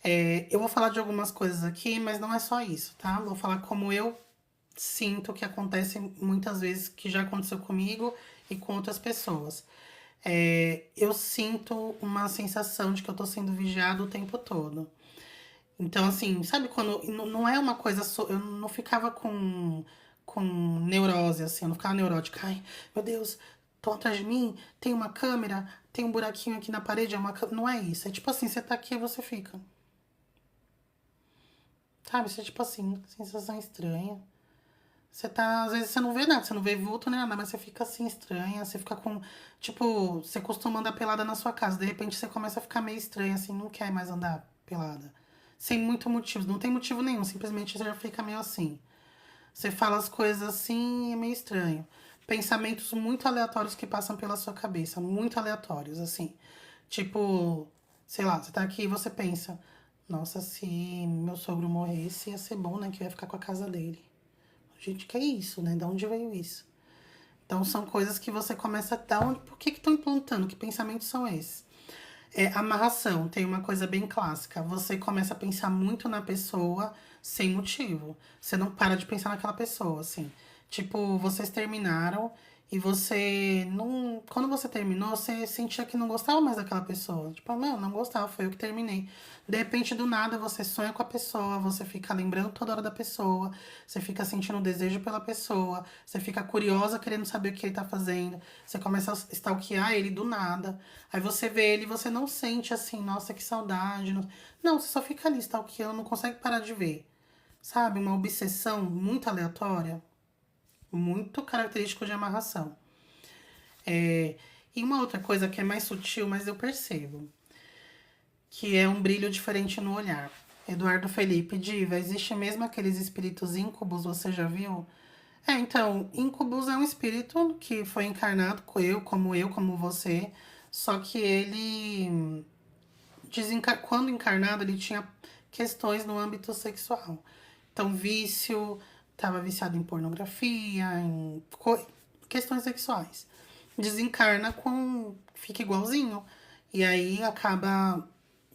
É, eu vou falar de algumas coisas aqui, mas não é só isso, tá? Vou falar como eu sinto que acontece muitas vezes, que já aconteceu comigo e com outras pessoas. É, eu sinto uma sensação de que eu tô sendo vigiado o tempo todo. Então, assim, sabe quando. Não é uma coisa. Eu não ficava com neurose, assim, eu não ficava neurótica. Ai, meu Deus, estão atrás de mim, tem uma câmera, tem um buraquinho aqui na parede, é uma câmera. Não é isso. É tipo assim, você tá aqui e você fica. Sabe? Você, tipo assim, sensação estranha. Você tá, às vezes você não vê nada, você não vê vulto nem nada, mas você fica assim estranha, você fica com, tipo, você costuma andar pelada na sua casa, de repente você começa a ficar meio estranha, assim, não quer mais andar pelada. Sem muito motivo, não tem motivo nenhum, simplesmente você já fica meio assim. Você fala as coisas assim, é meio estranho. Pensamentos muito aleatórios que passam pela sua cabeça, muito aleatórios, assim. Tipo, sei lá, você tá aqui e você pensa, nossa, se meu sogro morresse, ia ser bom, né, que eu ia ficar com a casa dele. Gente, que é isso, né? De onde veio isso? Então são coisas que você começa a dar. Por que estão implantando? Que pensamentos são esses? É, amarração, tem uma coisa bem clássica. Você começa a pensar muito na pessoa sem motivo. Você não para de pensar naquela pessoa, assim. Tipo, vocês terminaram e você não. Quando você terminou, você sentia que não gostava mais daquela pessoa. Tipo, não, não gostava, foi eu que terminei. De repente, do nada, você sonha com a pessoa, você fica lembrando toda hora da pessoa, você fica sentindo desejo pela pessoa, você fica curiosa querendo saber o que ele tá fazendo, você começa a stalkear ele do nada. Aí você vê ele e você não sente assim, nossa, que saudade. Não, você só fica ali stalkeando, não consegue parar de ver. Sabe? Uma obsessão muito aleatória, muito característico de amarração. É, e uma outra coisa que é mais sutil, mas eu percebo, que é um brilho diferente no olhar. Eduardo Felipe, Diva, existe mesmo aqueles espíritos íncubos, você já viu? Então, íncubus é um espírito que foi encarnado eu, como você, só que ele, quando encarnado, ele tinha questões no âmbito sexual. Então, vício, estava viciado em pornografia, questões sexuais. Desencarna fica igualzinho. E aí acaba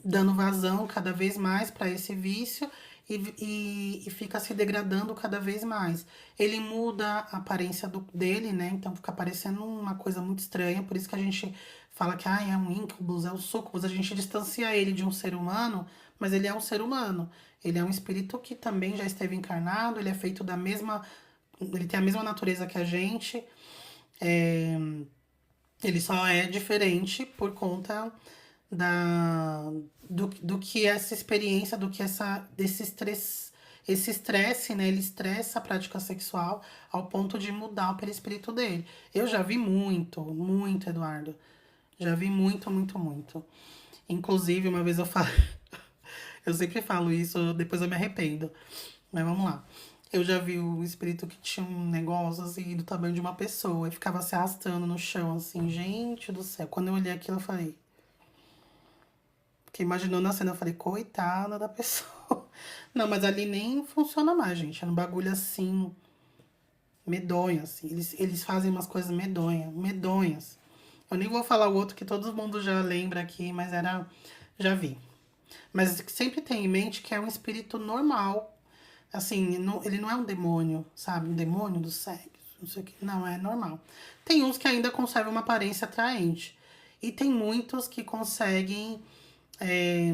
dando vazão cada vez mais para esse vício e fica se degradando cada vez mais. Ele muda a aparência dele, né? Então fica parecendo uma coisa muito estranha. Por isso que a gente fala que é um íncubus, é um sucubus. A gente distancia ele de um ser humano, mas ele é um ser humano. Ele é um espírito que também já esteve encarnado, ele é feito da mesma. Ele tem a mesma natureza que a gente. É, ele só é diferente por conta do que essa experiência, esse estresse, né? Ele estressa a prática sexual ao ponto de mudar o perispírito dele. Eu já vi muito, muito, Eduardo. Já vi muito, muito, muito. Inclusive, uma vez eu falo, eu sempre falo isso, depois eu me arrependo. Mas vamos lá. Eu já vi o espírito que tinha um negócio assim do tamanho de uma pessoa e ficava se arrastando no chão, assim, gente do céu. Quando eu olhei aquilo, eu falei. Fiquei imaginando a cena, eu falei, coitada da pessoa. Não, mas ali nem funciona mais, gente. É um bagulho assim, medonho, assim. Eles fazem umas coisas medonhas. Eu nem vou falar o outro que todo mundo já lembra aqui, mas era. Já vi. Mas sempre tem em mente que é um espírito normal. Assim, ele não é um demônio, sabe? Um demônio do sexo, não sei o que. Não, é normal. Tem uns que ainda conservam uma aparência atraente. E tem muitos que conseguem. é,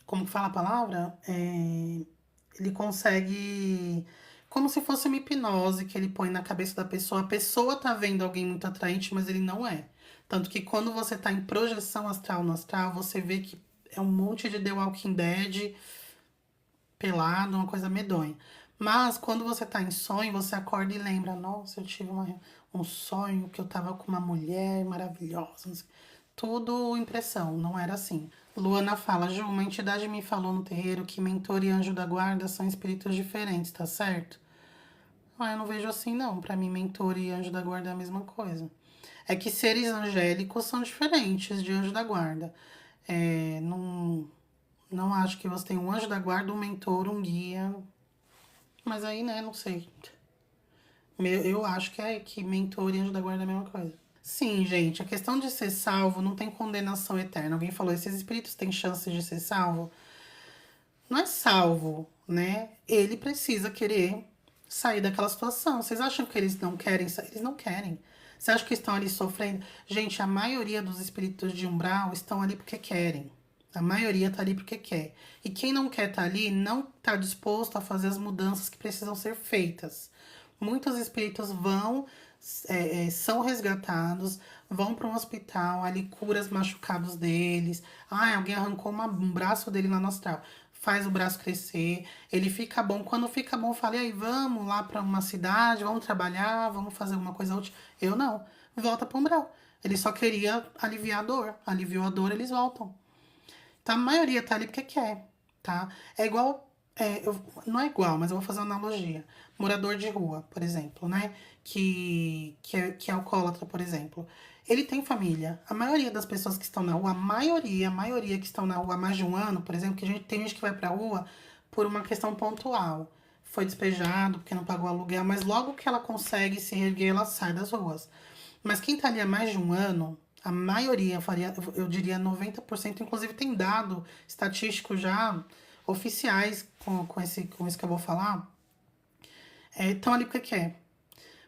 Como que fala a palavra? Ele consegue. Como se fosse uma hipnose que ele põe na cabeça da pessoa. A pessoa tá vendo alguém muito atraente, mas ele não é. Tanto que quando você tá em projeção astral no astral, você vê que é um monte de The Walking Dead pelado, uma coisa medonha. Mas quando você tá em sonho, você acorda e lembra, nossa, eu tive um sonho que eu tava com uma mulher maravilhosa. Não sei. Tudo impressão, não era assim. Luana fala, Ju, uma entidade me falou no terreiro que mentor e anjo da guarda são espíritos diferentes, tá certo? Ah, eu não vejo assim, não. Pra mim, mentor e anjo da guarda é a mesma coisa. É que seres angélicos são diferentes de anjo da guarda. Não, não acho que você tem um anjo da guarda, um mentor, um guia. Mas aí, né, não sei. Eu acho que mentor e anjo da guarda é a mesma coisa. Sim, gente, a questão de ser salvo não tem condenação eterna. Alguém falou, esses espíritos têm chances de ser salvo? Não é salvo, né? Ele precisa querer sair daquela situação. Vocês acham que eles não querem sair? Eles não querem. Você acha que estão ali sofrendo? Gente, a maioria dos espíritos de umbral estão ali porque querem. A maioria tá ali porque quer. E quem não quer estar ali não está disposto a fazer as mudanças que precisam ser feitas. Muitos espíritos são resgatados, vão para um hospital, ali cura os machucados deles. Ah, alguém arrancou um braço dele lá no astral. Faz o braço crescer, ele fica bom. Quando fica bom, eu falei, aí vamos lá para uma cidade, vamos trabalhar, vamos fazer alguma coisa útil. Eu não, volta para o umbral. Ele só queria aliviar a dor. Aliviou a dor, eles voltam. Então a maioria tá ali porque quer, tá? É igual. Não é igual, mas eu vou fazer uma analogia. Morador de rua, por exemplo, né? Que é alcoólatra, por exemplo. Ele tem família. A maioria das pessoas que estão na rua, a maioria que estão na rua há mais de um ano, por exemplo, que tem gente que vai pra rua por uma questão pontual. Foi despejado porque não pagou aluguel, mas logo que ela consegue se reerguer, ela sai das ruas. Mas quem tá ali há mais de um ano, a maioria, eu diria 90%, inclusive tem dado estatístico já oficiais com isso que eu vou falar, estão ali porque quer.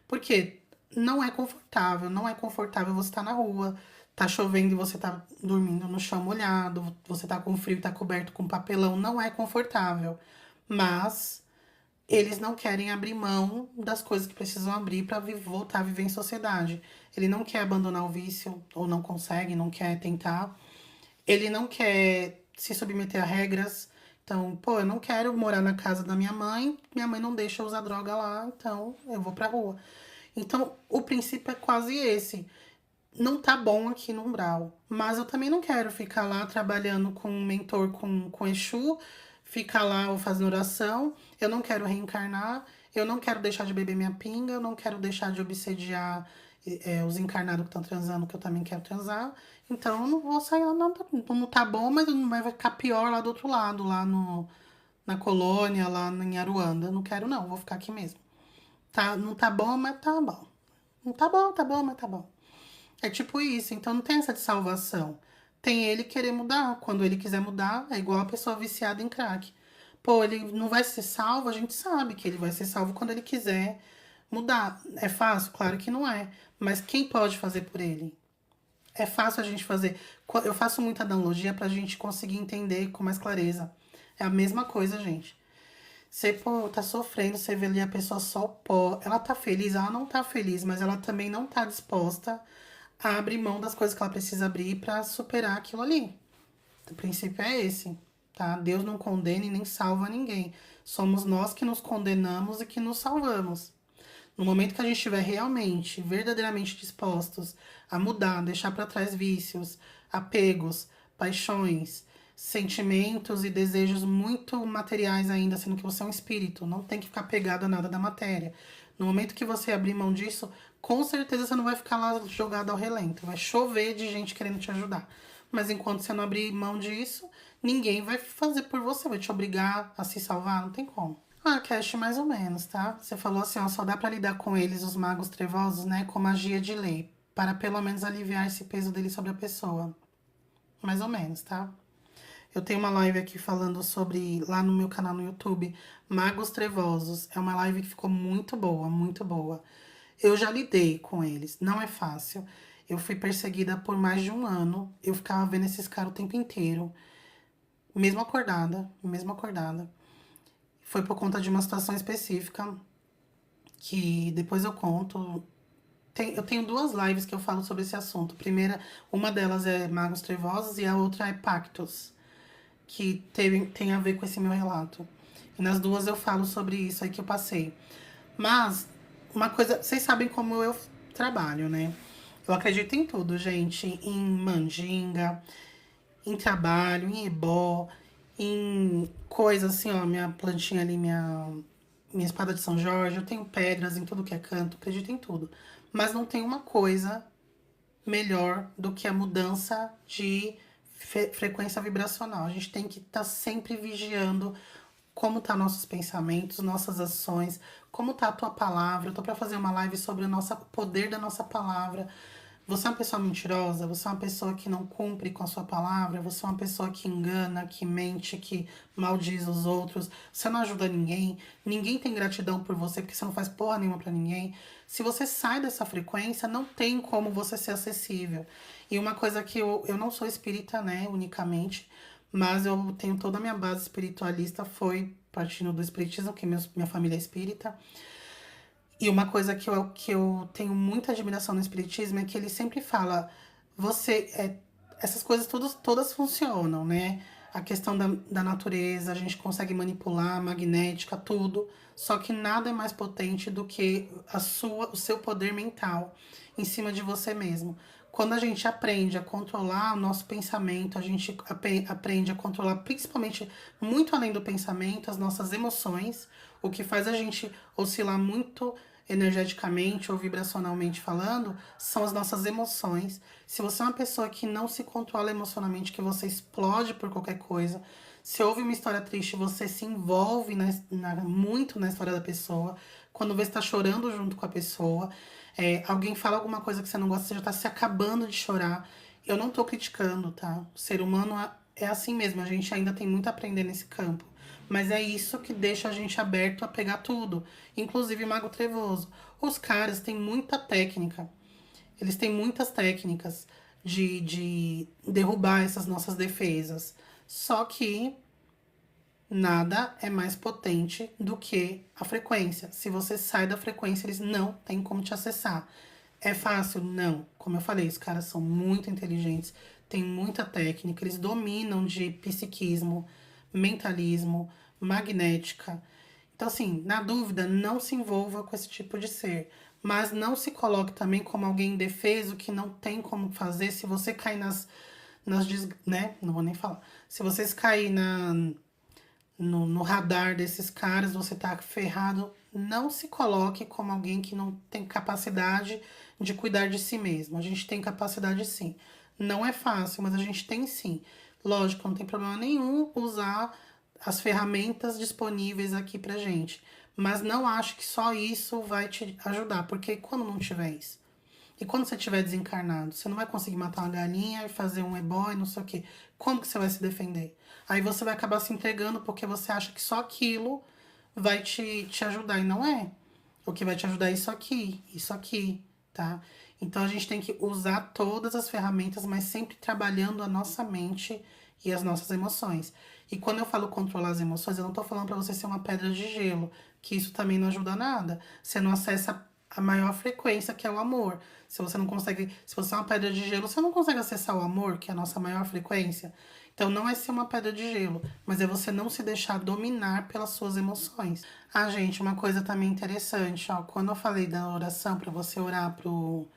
Porque não é confortável você estar na rua, tá chovendo e você tá dormindo no chão molhado, você tá com frio e tá coberto com papelão, não é confortável. Mas eles não querem abrir mão das coisas que precisam abrir para voltar a viver em sociedade. Ele não quer abandonar o vício, ou não consegue, não quer tentar. Ele não quer se submeter a regras. Então, pô, eu não quero morar na casa da minha mãe não deixa eu usar droga lá, então eu vou pra rua. Então, o princípio é quase esse. não tá bom aqui no umbral. Mas eu também não quero ficar lá trabalhando com um mentor, com Exu, ficar lá fazendo oração. Eu não quero reencarnar, eu não quero deixar de beber minha pinga, eu não quero deixar de obsediar os encarnados que estão transando, que eu também quero transar. Então eu não vou sair lá, não, não tá bom, mas não vai ficar pior lá do outro lado, lá no, na colônia, lá em Aruanda. Não quero, não, vou ficar aqui mesmo. Tá, não tá bom, mas tá bom. Não tá bom, tá bom, mas tá bom. É tipo isso, então não tem essa de salvação. Tem ele querer mudar. Quando ele quiser mudar, é igual a pessoa viciada em crack. Pô, ele não vai ser salvo, a gente sabe que ele vai ser salvo quando ele quiser mudar. É fácil? Claro que não é. Mas quem pode fazer por ele? É fácil a gente fazer. Eu faço muita analogia pra gente conseguir entender com mais clareza. É a mesma coisa, gente. Você, pô, tá sofrendo, você vê ali a pessoa só pó. Ela tá feliz? Ela não tá feliz, mas ela também não tá disposta a abrir mão das coisas que ela precisa abrir pra superar aquilo ali. O princípio é esse, tá? Deus não condena e nem salva ninguém. Somos nós que nos condenamos e que nos salvamos. No momento que a gente estiver realmente, verdadeiramente dispostos a mudar, deixar para trás vícios, apegos, paixões, sentimentos e desejos muito materiais ainda, sendo que você é um espírito, não tem que ficar pegado a nada da matéria. No momento que você abrir mão disso, com certeza você não vai ficar lá jogado ao relento, vai chover de gente querendo te ajudar. Mas enquanto você não abrir mão disso, ninguém vai fazer por você, vai te obrigar a se salvar, não tem como. Ah, Cash, mais ou menos, tá? Você falou assim, ó, só dá pra lidar com eles, os magos trevosos, né, com magia de lei, para pelo menos aliviar esse peso dele sobre a pessoa. Mais ou menos, tá? Eu tenho uma live aqui falando sobre, lá no meu canal no YouTube, Magos Trevosos. É uma live que ficou muito boa, muito boa. Eu já lidei com eles, não é fácil. Eu fui perseguida por mais de um ano. Eu ficava vendo esses caras o tempo inteiro, mesmo acordada, mesmo acordada. Foi por conta de uma situação específica que depois eu conto. Eu tenho duas lives que eu falo sobre esse assunto. Primeira, uma delas é Magos Trevosos e a outra é Pactos, que tem a ver com esse meu relato. E nas duas eu falo sobre isso aí que eu passei. Mas, uma coisa, vocês sabem como eu trabalho, né? Eu acredito em tudo, gente. Em mandinga, em trabalho, em ebó, em coisas assim, ó, minha plantinha ali, minha espada de São Jorge, eu tenho pedras em tudo que é canto, acredito em tudo. Mas não tem uma coisa melhor do que a mudança de frequência vibracional. A gente tem que estar sempre vigiando como tá nossos pensamentos, nossas ações, como tá a tua palavra. Eu tô para fazer uma live sobre o poder da nossa palavra. Você é uma pessoa mentirosa, você é uma pessoa que não cumpre com a sua palavra, você é uma pessoa que engana, que mente, que maldiz os outros, você não ajuda ninguém, ninguém tem gratidão por você porque você não faz porra nenhuma pra ninguém. Se você sai dessa frequência, não tem como você ser acessível. E uma coisa que eu não sou espírita, né, unicamente, mas eu tenho toda a minha base espiritualista, foi partindo do espiritismo, que minha família é espírita. E uma coisa que eu tenho muita admiração no espiritismo é que ele sempre fala, você, essas coisas todas funcionam, né? A questão da natureza, a gente consegue manipular, a magnética, tudo. Só que nada é mais potente do que o seu poder mental em cima de você mesmo. Quando a gente aprende a controlar o nosso pensamento, a gente aprende a controlar, principalmente muito além do pensamento, as nossas emoções, o que faz a gente oscilar muito energeticamente ou vibracionalmente falando, são as nossas emoções. Se você é uma pessoa que não se controla emocionalmente, que você explode por qualquer coisa, se houve uma história triste, você se envolve muito na história da pessoa, quando você está chorando junto com a pessoa, alguém fala alguma coisa que você não gosta, você já está se acabando de chorar. Eu não tô criticando, tá? O ser humano é assim mesmo, a gente ainda tem muito a aprender nesse campo. Mas é isso que deixa a gente aberto a pegar tudo. Inclusive Mago Trevoso. Os caras têm muita técnica. Eles têm muitas técnicas de derrubar essas nossas defesas. Só que nada é mais potente do que a frequência. Se você sai da frequência, eles não têm como te acessar. É fácil? Não. Como eu falei, os caras são muito inteligentes, têm muita técnica, eles dominam de psiquismo, mentalismo, magnética. Então, assim, na dúvida, não se envolva com esse tipo de ser. Mas não se coloque também como alguém indefeso que não tem como fazer. Se você cair né? Não vou nem falar. Se vocês cair no radar desses caras, você tá ferrado. Não se coloque como alguém que não tem capacidade de cuidar de si mesmo. A gente tem capacidade sim. Não é fácil, mas a gente tem sim. Lógico, não tem problema nenhum usar as ferramentas disponíveis aqui pra gente. Mas não acho que só isso vai te ajudar, porque quando não tiver isso? E quando você estiver desencarnado, você não vai conseguir matar uma galinha e fazer um ebó e não sei o quê. Como que você vai se defender? Aí você vai acabar se entregando porque você acha que só aquilo vai te ajudar. E não é. O que vai te ajudar é isso aqui, tá? Então a gente tem que usar todas as ferramentas, mas sempre trabalhando a nossa mente e as nossas emoções. E quando eu falo controlar as emoções, eu não tô falando pra você ser uma pedra de gelo, que isso também não ajuda nada. Você não acessa a maior frequência, que é o amor. Se você não consegue, se você é uma pedra de gelo, você não consegue acessar o amor, que é a nossa maior frequência. Então não é ser uma pedra de gelo, mas é você não se deixar dominar pelas suas emoções. Ah, gente, uma coisa também interessante, ó, quando eu falei da oração para você orar pro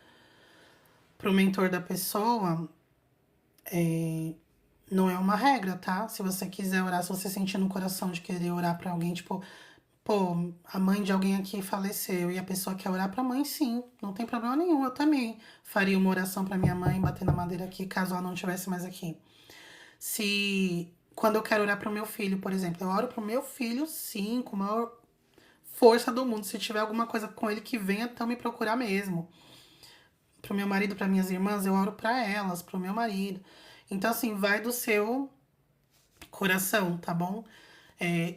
mentor da pessoa, não é uma regra, tá? Se você quiser orar, se você sentir no coração de querer orar pra alguém, tipo, pô, a mãe de alguém aqui faleceu e a pessoa quer orar pra mãe, sim, não tem problema nenhum. Eu também faria uma oração pra minha mãe, bater na madeira aqui, caso ela não estivesse mais aqui. Se quando eu quero orar pro meu filho, por exemplo, eu oro pro meu filho, sim, com a maior força do mundo. Se tiver alguma coisa com ele, que venha então me procurar mesmo. Pro meu marido, para minhas irmãs, eu oro para elas, pro meu marido. Então, assim, vai do seu coração, tá bom?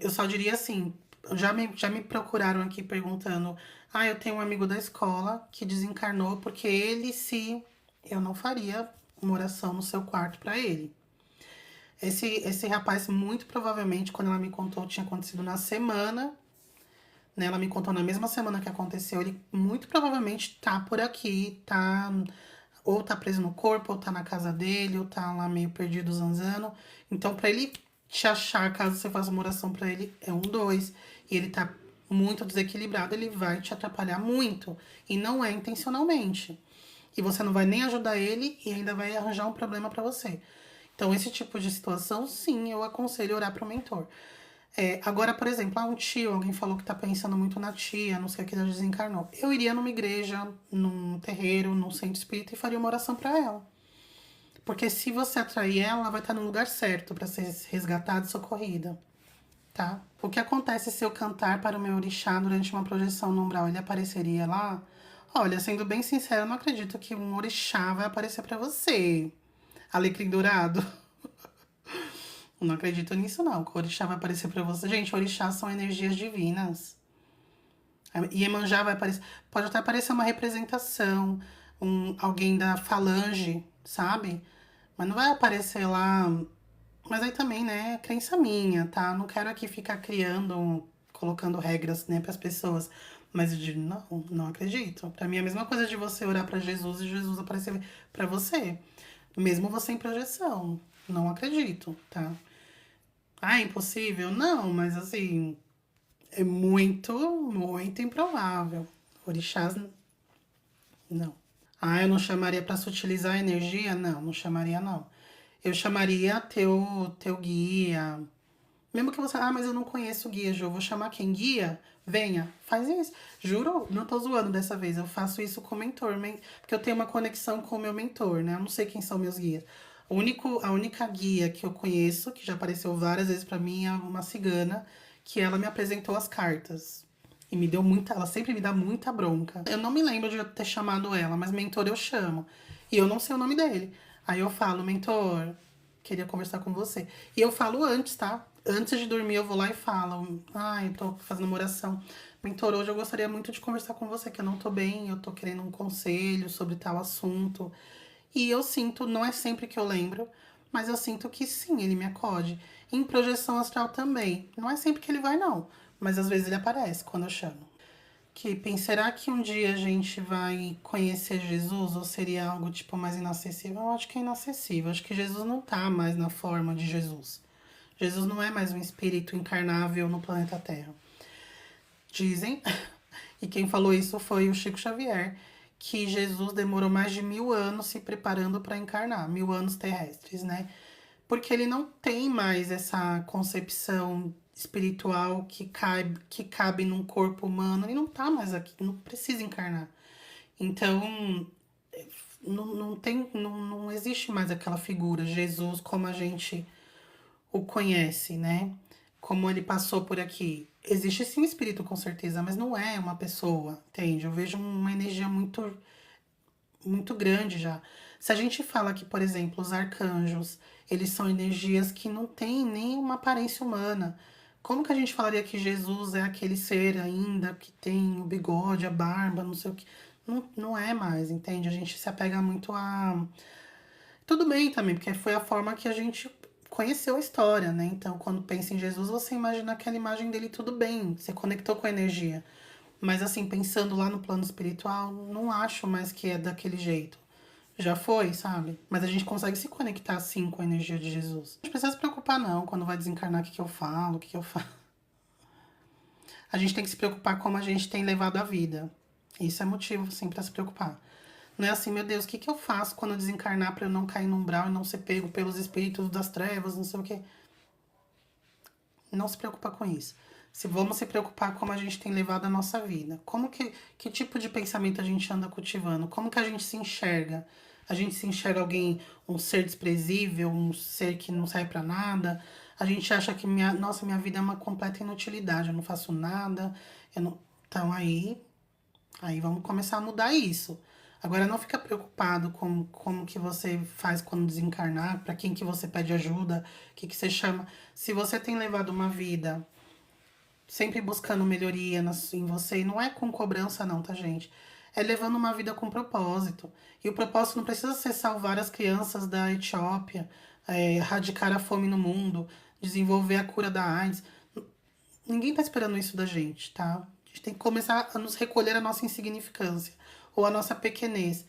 Eu só diria assim, já me procuraram aqui perguntando, ah, eu tenho um amigo da escola que desencarnou porque ele se... Eu não faria uma oração no seu quarto para ele. Esse rapaz, muito provavelmente, quando ela me contou, tinha acontecido na semana, né? Ela me contou na mesma semana que aconteceu. Ele muito provavelmente tá por aqui, tá... Ou tá preso no corpo, ou tá na casa dele, ou tá lá meio perdido, zanzando. Então, pra ele te achar, caso você faça uma oração pra ele, é um dois. E ele tá muito desequilibrado, ele vai te atrapalhar muito. E não é intencionalmente. E você não vai nem ajudar ele e ainda vai arranjar um problema pra você. Então, esse tipo de situação, sim, eu aconselho orar pro mentor. Agora, por exemplo, um tio, alguém falou que tá pensando muito na tia, não sei o que, ela desencarnou. Eu iria numa igreja, num terreiro, num centro espírita e faria uma oração pra ela. Porque se você atrair ela, ela vai estar no lugar certo pra ser resgatada e socorrida, tá? O que acontece se eu cantar para o meu orixá durante uma projeção no umbral? Ele apareceria lá? Olha, sendo bem sincero, eu não acredito que um orixá vai aparecer pra você. Alecrim dourado. Não acredito nisso, não. Que o orixá vai aparecer pra você. Gente, orixás são energias divinas. Iemanjá vai aparecer. Pode até aparecer uma representação, alguém da falange, sabe? Mas não vai aparecer lá. Mas aí também, né? É crença minha, tá? Não quero aqui ficar criando, colocando regras, né, pras pessoas. Mas eu digo, não acredito. Pra mim é a mesma coisa de você orar pra Jesus e Jesus aparecer pra você. Mesmo você em projeção. Não acredito, tá? Ah, é impossível? Não, mas assim, é muito, muito improvável. Orixás, não. Ah, eu não chamaria pra sutilizar a energia? Não, não chamaria não. Eu chamaria teu guia. Mesmo que você, mas eu não conheço o guia, Ju, eu vou chamar quem? Guia? Venha, faz isso. Juro, não tô zoando dessa vez, eu faço isso com o mentor, porque eu tenho uma conexão com o meu mentor, né? Eu não sei quem são meus guias. A única guia que eu conheço, que já apareceu várias vezes pra mim, é uma cigana, que ela me apresentou as cartas. E me deu muita, ela sempre me dá muita bronca. Eu não me lembro de eu ter chamado ela, mas mentor eu chamo. E eu não sei o nome dele. Aí eu falo, mentor, queria conversar com você. E eu falo antes, tá? Antes de dormir eu vou lá e falo, eu tô fazendo uma oração. Mentor, hoje eu gostaria muito de conversar com você, que eu não tô bem, eu tô querendo um conselho sobre tal assunto. E eu sinto, não é sempre que eu lembro, mas eu sinto que sim, ele me acode. Em projeção astral também. Não é sempre que ele vai, não. Mas às vezes ele aparece quando eu chamo. Será que um dia a gente vai conhecer Jesus ou seria algo tipo mais inacessível? Eu acho que é inacessível. Acho que Jesus não tá mais na forma de Jesus. Jesus não é mais um espírito encarnável no planeta Terra. Dizem. E quem falou isso foi o Chico Xavier, que Jesus demorou mais de 1000 anos se preparando para encarnar, 1000 anos terrestres, né? Porque ele não tem mais essa concepção espiritual que cabe num corpo humano. Ele não tá mais aqui, não precisa encarnar. Então, não existe mais aquela figura, Jesus, como a gente o conhece, né? Como ele passou por aqui. Existe sim um espírito, com certeza, mas não é uma pessoa, entende? Eu vejo uma energia muito grande já. Se a gente fala que, por exemplo, os arcanjos, eles são energias que não têm nem uma aparência humana. Como que a gente falaria que Jesus é aquele ser ainda que tem o bigode, a barba, não sei o que? Não é mais, entende? A gente se apega muito a. Tudo bem também, porque foi a forma que a gente conheceu a história, né? Então, quando pensa em Jesus, você imagina aquela imagem dele, tudo bem, você conectou com a energia. Mas assim, pensando lá no plano espiritual, não acho mais que é daquele jeito. Já foi, sabe? Mas a gente consegue se conectar sim com a energia de Jesus. Não precisa se preocupar não, quando vai desencarnar, o que eu falo, o que eu faço. A gente tem que se preocupar como a gente tem levado a vida. Isso é motivo, sim, pra se preocupar. Não é assim, meu Deus, o que eu faço quando eu desencarnar pra eu não cair no umbral e não ser pego pelos espíritos das trevas, não sei o quê. Não se preocupa com isso. Se vamos se preocupar como a gente tem levado a nossa vida. Que tipo de pensamento a gente anda cultivando? Como que a gente se enxerga? A gente se enxerga alguém, um ser desprezível, um ser que não serve pra nada. A gente acha que minha vida é uma completa inutilidade, eu não faço nada. Eu não... Então aí vamos começar a mudar isso. Agora não fica preocupado com como que você faz quando desencarnar, para quem que você pede ajuda, o que que você chama. Se você tem levado uma vida sempre buscando melhoria em você, e não é com cobrança não, tá, gente? É levando uma vida com propósito. E o propósito não precisa ser salvar as crianças da Etiópia, erradicar a fome no mundo, desenvolver a cura da AIDS. Ninguém tá esperando isso da gente, tá? A gente tem que começar a nos recolher a nossa insignificância ou a nossa pequenez.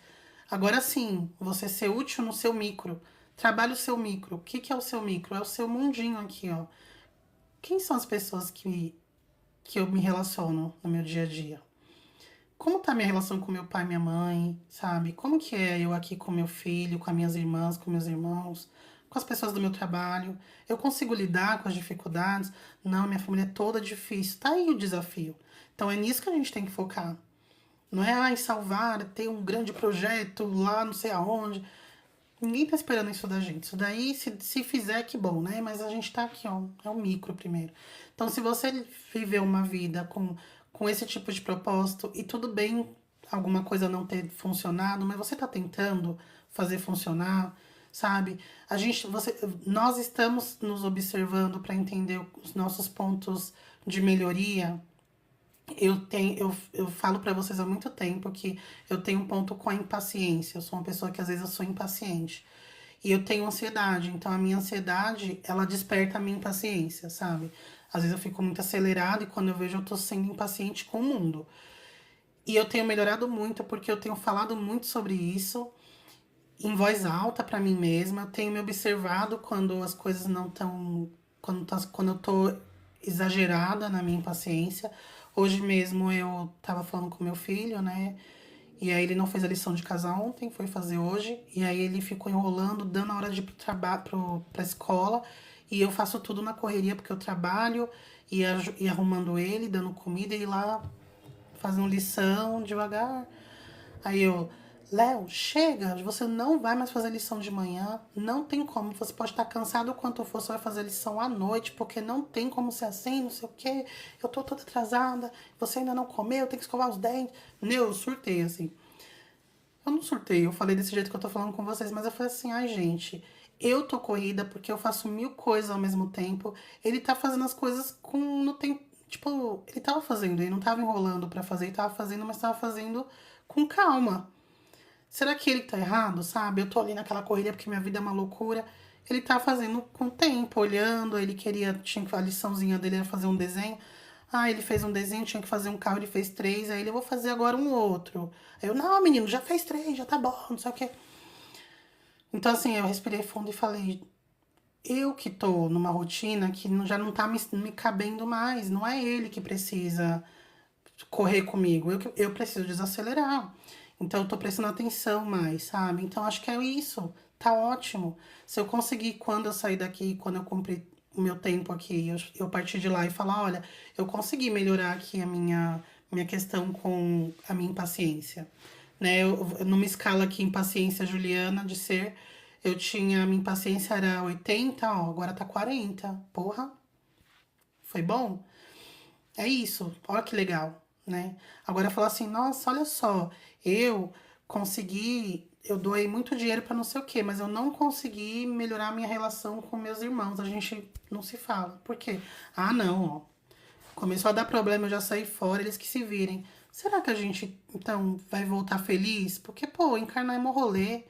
Agora sim, você ser útil no seu micro. Trabalhe o seu micro. O que que é o seu micro? É o seu mundinho aqui, ó. Quem são as pessoas que eu me relaciono no meu dia a dia? Como tá a minha relação com meu pai e minha mãe, sabe? Como que é eu aqui com meu filho, com as minhas irmãs, com meus irmãos, com as pessoas do meu trabalho? Eu consigo lidar com as dificuldades? Não, minha família é toda difícil. Tá aí o desafio. Então é nisso que a gente tem que focar. Não é em salvar, ter um grande projeto lá não sei aonde. Ninguém tá esperando isso da gente. Isso daí, se fizer, que bom, né? Mas a gente tá aqui, ó. É o micro primeiro. Então, se você viveu uma vida com esse tipo de propósito, e tudo bem alguma coisa não ter funcionado, mas você tá tentando fazer funcionar, sabe? Nós estamos nos observando para entender os nossos pontos de melhoria. Eu falo pra vocês há muito tempo que eu tenho um ponto com a impaciência. Eu sou uma pessoa que às vezes eu sou impaciente. E eu tenho ansiedade, então a minha ansiedade, ela desperta a minha impaciência, sabe? Às vezes eu fico muito acelerado e quando eu vejo eu tô sendo impaciente com o mundo. E eu tenho melhorado muito porque eu tenho falado muito sobre isso em voz alta pra mim mesma. Eu tenho me observado quando as coisas não estão quando eu tô exagerada na minha impaciência. Hoje mesmo eu tava falando com meu filho, né? E aí ele não fez a lição de casa ontem, foi fazer hoje. E aí ele ficou enrolando, dando a hora de ir pro trabalho, pra escola. E eu faço tudo na correria, porque eu trabalho e arrumando ele, dando comida e ir lá fazendo lição devagar. Aí eu, Léo, chega, você não vai mais fazer lição de manhã, não tem como, você pode estar cansado o quanto for, você vai fazer lição à noite, porque não tem como ser assim, não sei o quê, eu tô toda atrasada, você ainda não comeu, tem que escovar os dentes. Eu surtei, assim. Eu não surtei, eu falei desse jeito que eu tô falando com vocês, mas eu falei assim, ai gente, eu tô corrida porque eu faço 1000 coisas ao mesmo tempo, ele tá fazendo as coisas com, no tempo, tipo, ele tava fazendo, ele não tava enrolando pra fazer, ele tava fazendo, mas tava fazendo com calma. Será que ele tá errado, sabe? Eu tô ali naquela correria porque minha vida é uma loucura. Ele tá fazendo com tempo, olhando, ele tinha que a liçãozinha dele era fazer um desenho. Ah, ele fez um desenho, tinha que fazer um carro, ele fez 3, aí ele, eu vou fazer agora um outro. Aí eu, não, menino, já fez 3, já tá bom, não sei o quê. Então, assim, eu respirei fundo e falei, eu que tô numa rotina que já não tá me cabendo mais, não é ele que precisa correr comigo. Eu preciso desacelerar. Então, eu tô prestando atenção mais, sabe? Então, acho que é isso. Tá ótimo. Se eu conseguir, quando eu sair daqui, quando eu cumprir o meu tempo aqui, eu partir de lá e falar, olha, eu consegui melhorar aqui a minha questão com a minha impaciência, né? Numa escala aqui, impaciência Juliana de ser, eu tinha, a minha impaciência era 80, ó, agora tá 40. Porra, foi bom? É isso, olha que legal, né? Agora falar assim, nossa, olha só, eu consegui, eu doei muito dinheiro pra não sei o quê, mas eu não consegui melhorar a minha relação com meus irmãos, a gente não se fala. Por quê? Ah, não, ó. Começou a dar problema, eu já saí fora, eles que se virem. Será que a gente, então, vai voltar feliz? Porque, pô, encarnar é mó rolê.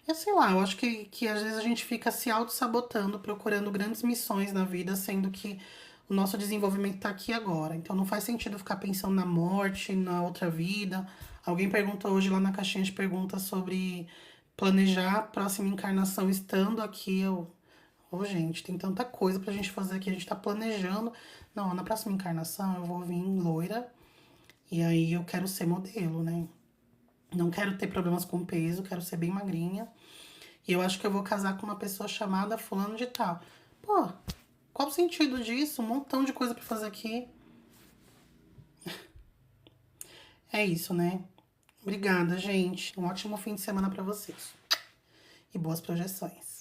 Eu sei lá, eu acho que às vezes a gente fica se auto-sabotando, procurando grandes missões na vida, sendo que o nosso desenvolvimento tá aqui agora. Então não faz sentido ficar pensando na morte, na outra vida. Alguém perguntou hoje lá na caixinha de perguntas sobre planejar a próxima encarnação estando aqui. Ô, gente, tem tanta coisa pra gente fazer aqui, a gente tá planejando. Não, na próxima encarnação eu vou vir loira e aí eu quero ser modelo, né? Não quero ter problemas com peso, quero ser bem magrinha. E eu acho que eu vou casar com uma pessoa chamada fulano de tal. Pô, qual o sentido disso? Um montão de coisa pra fazer aqui. É isso, né? Obrigada, gente. Um ótimo fim de semana pra vocês. E boas projeções.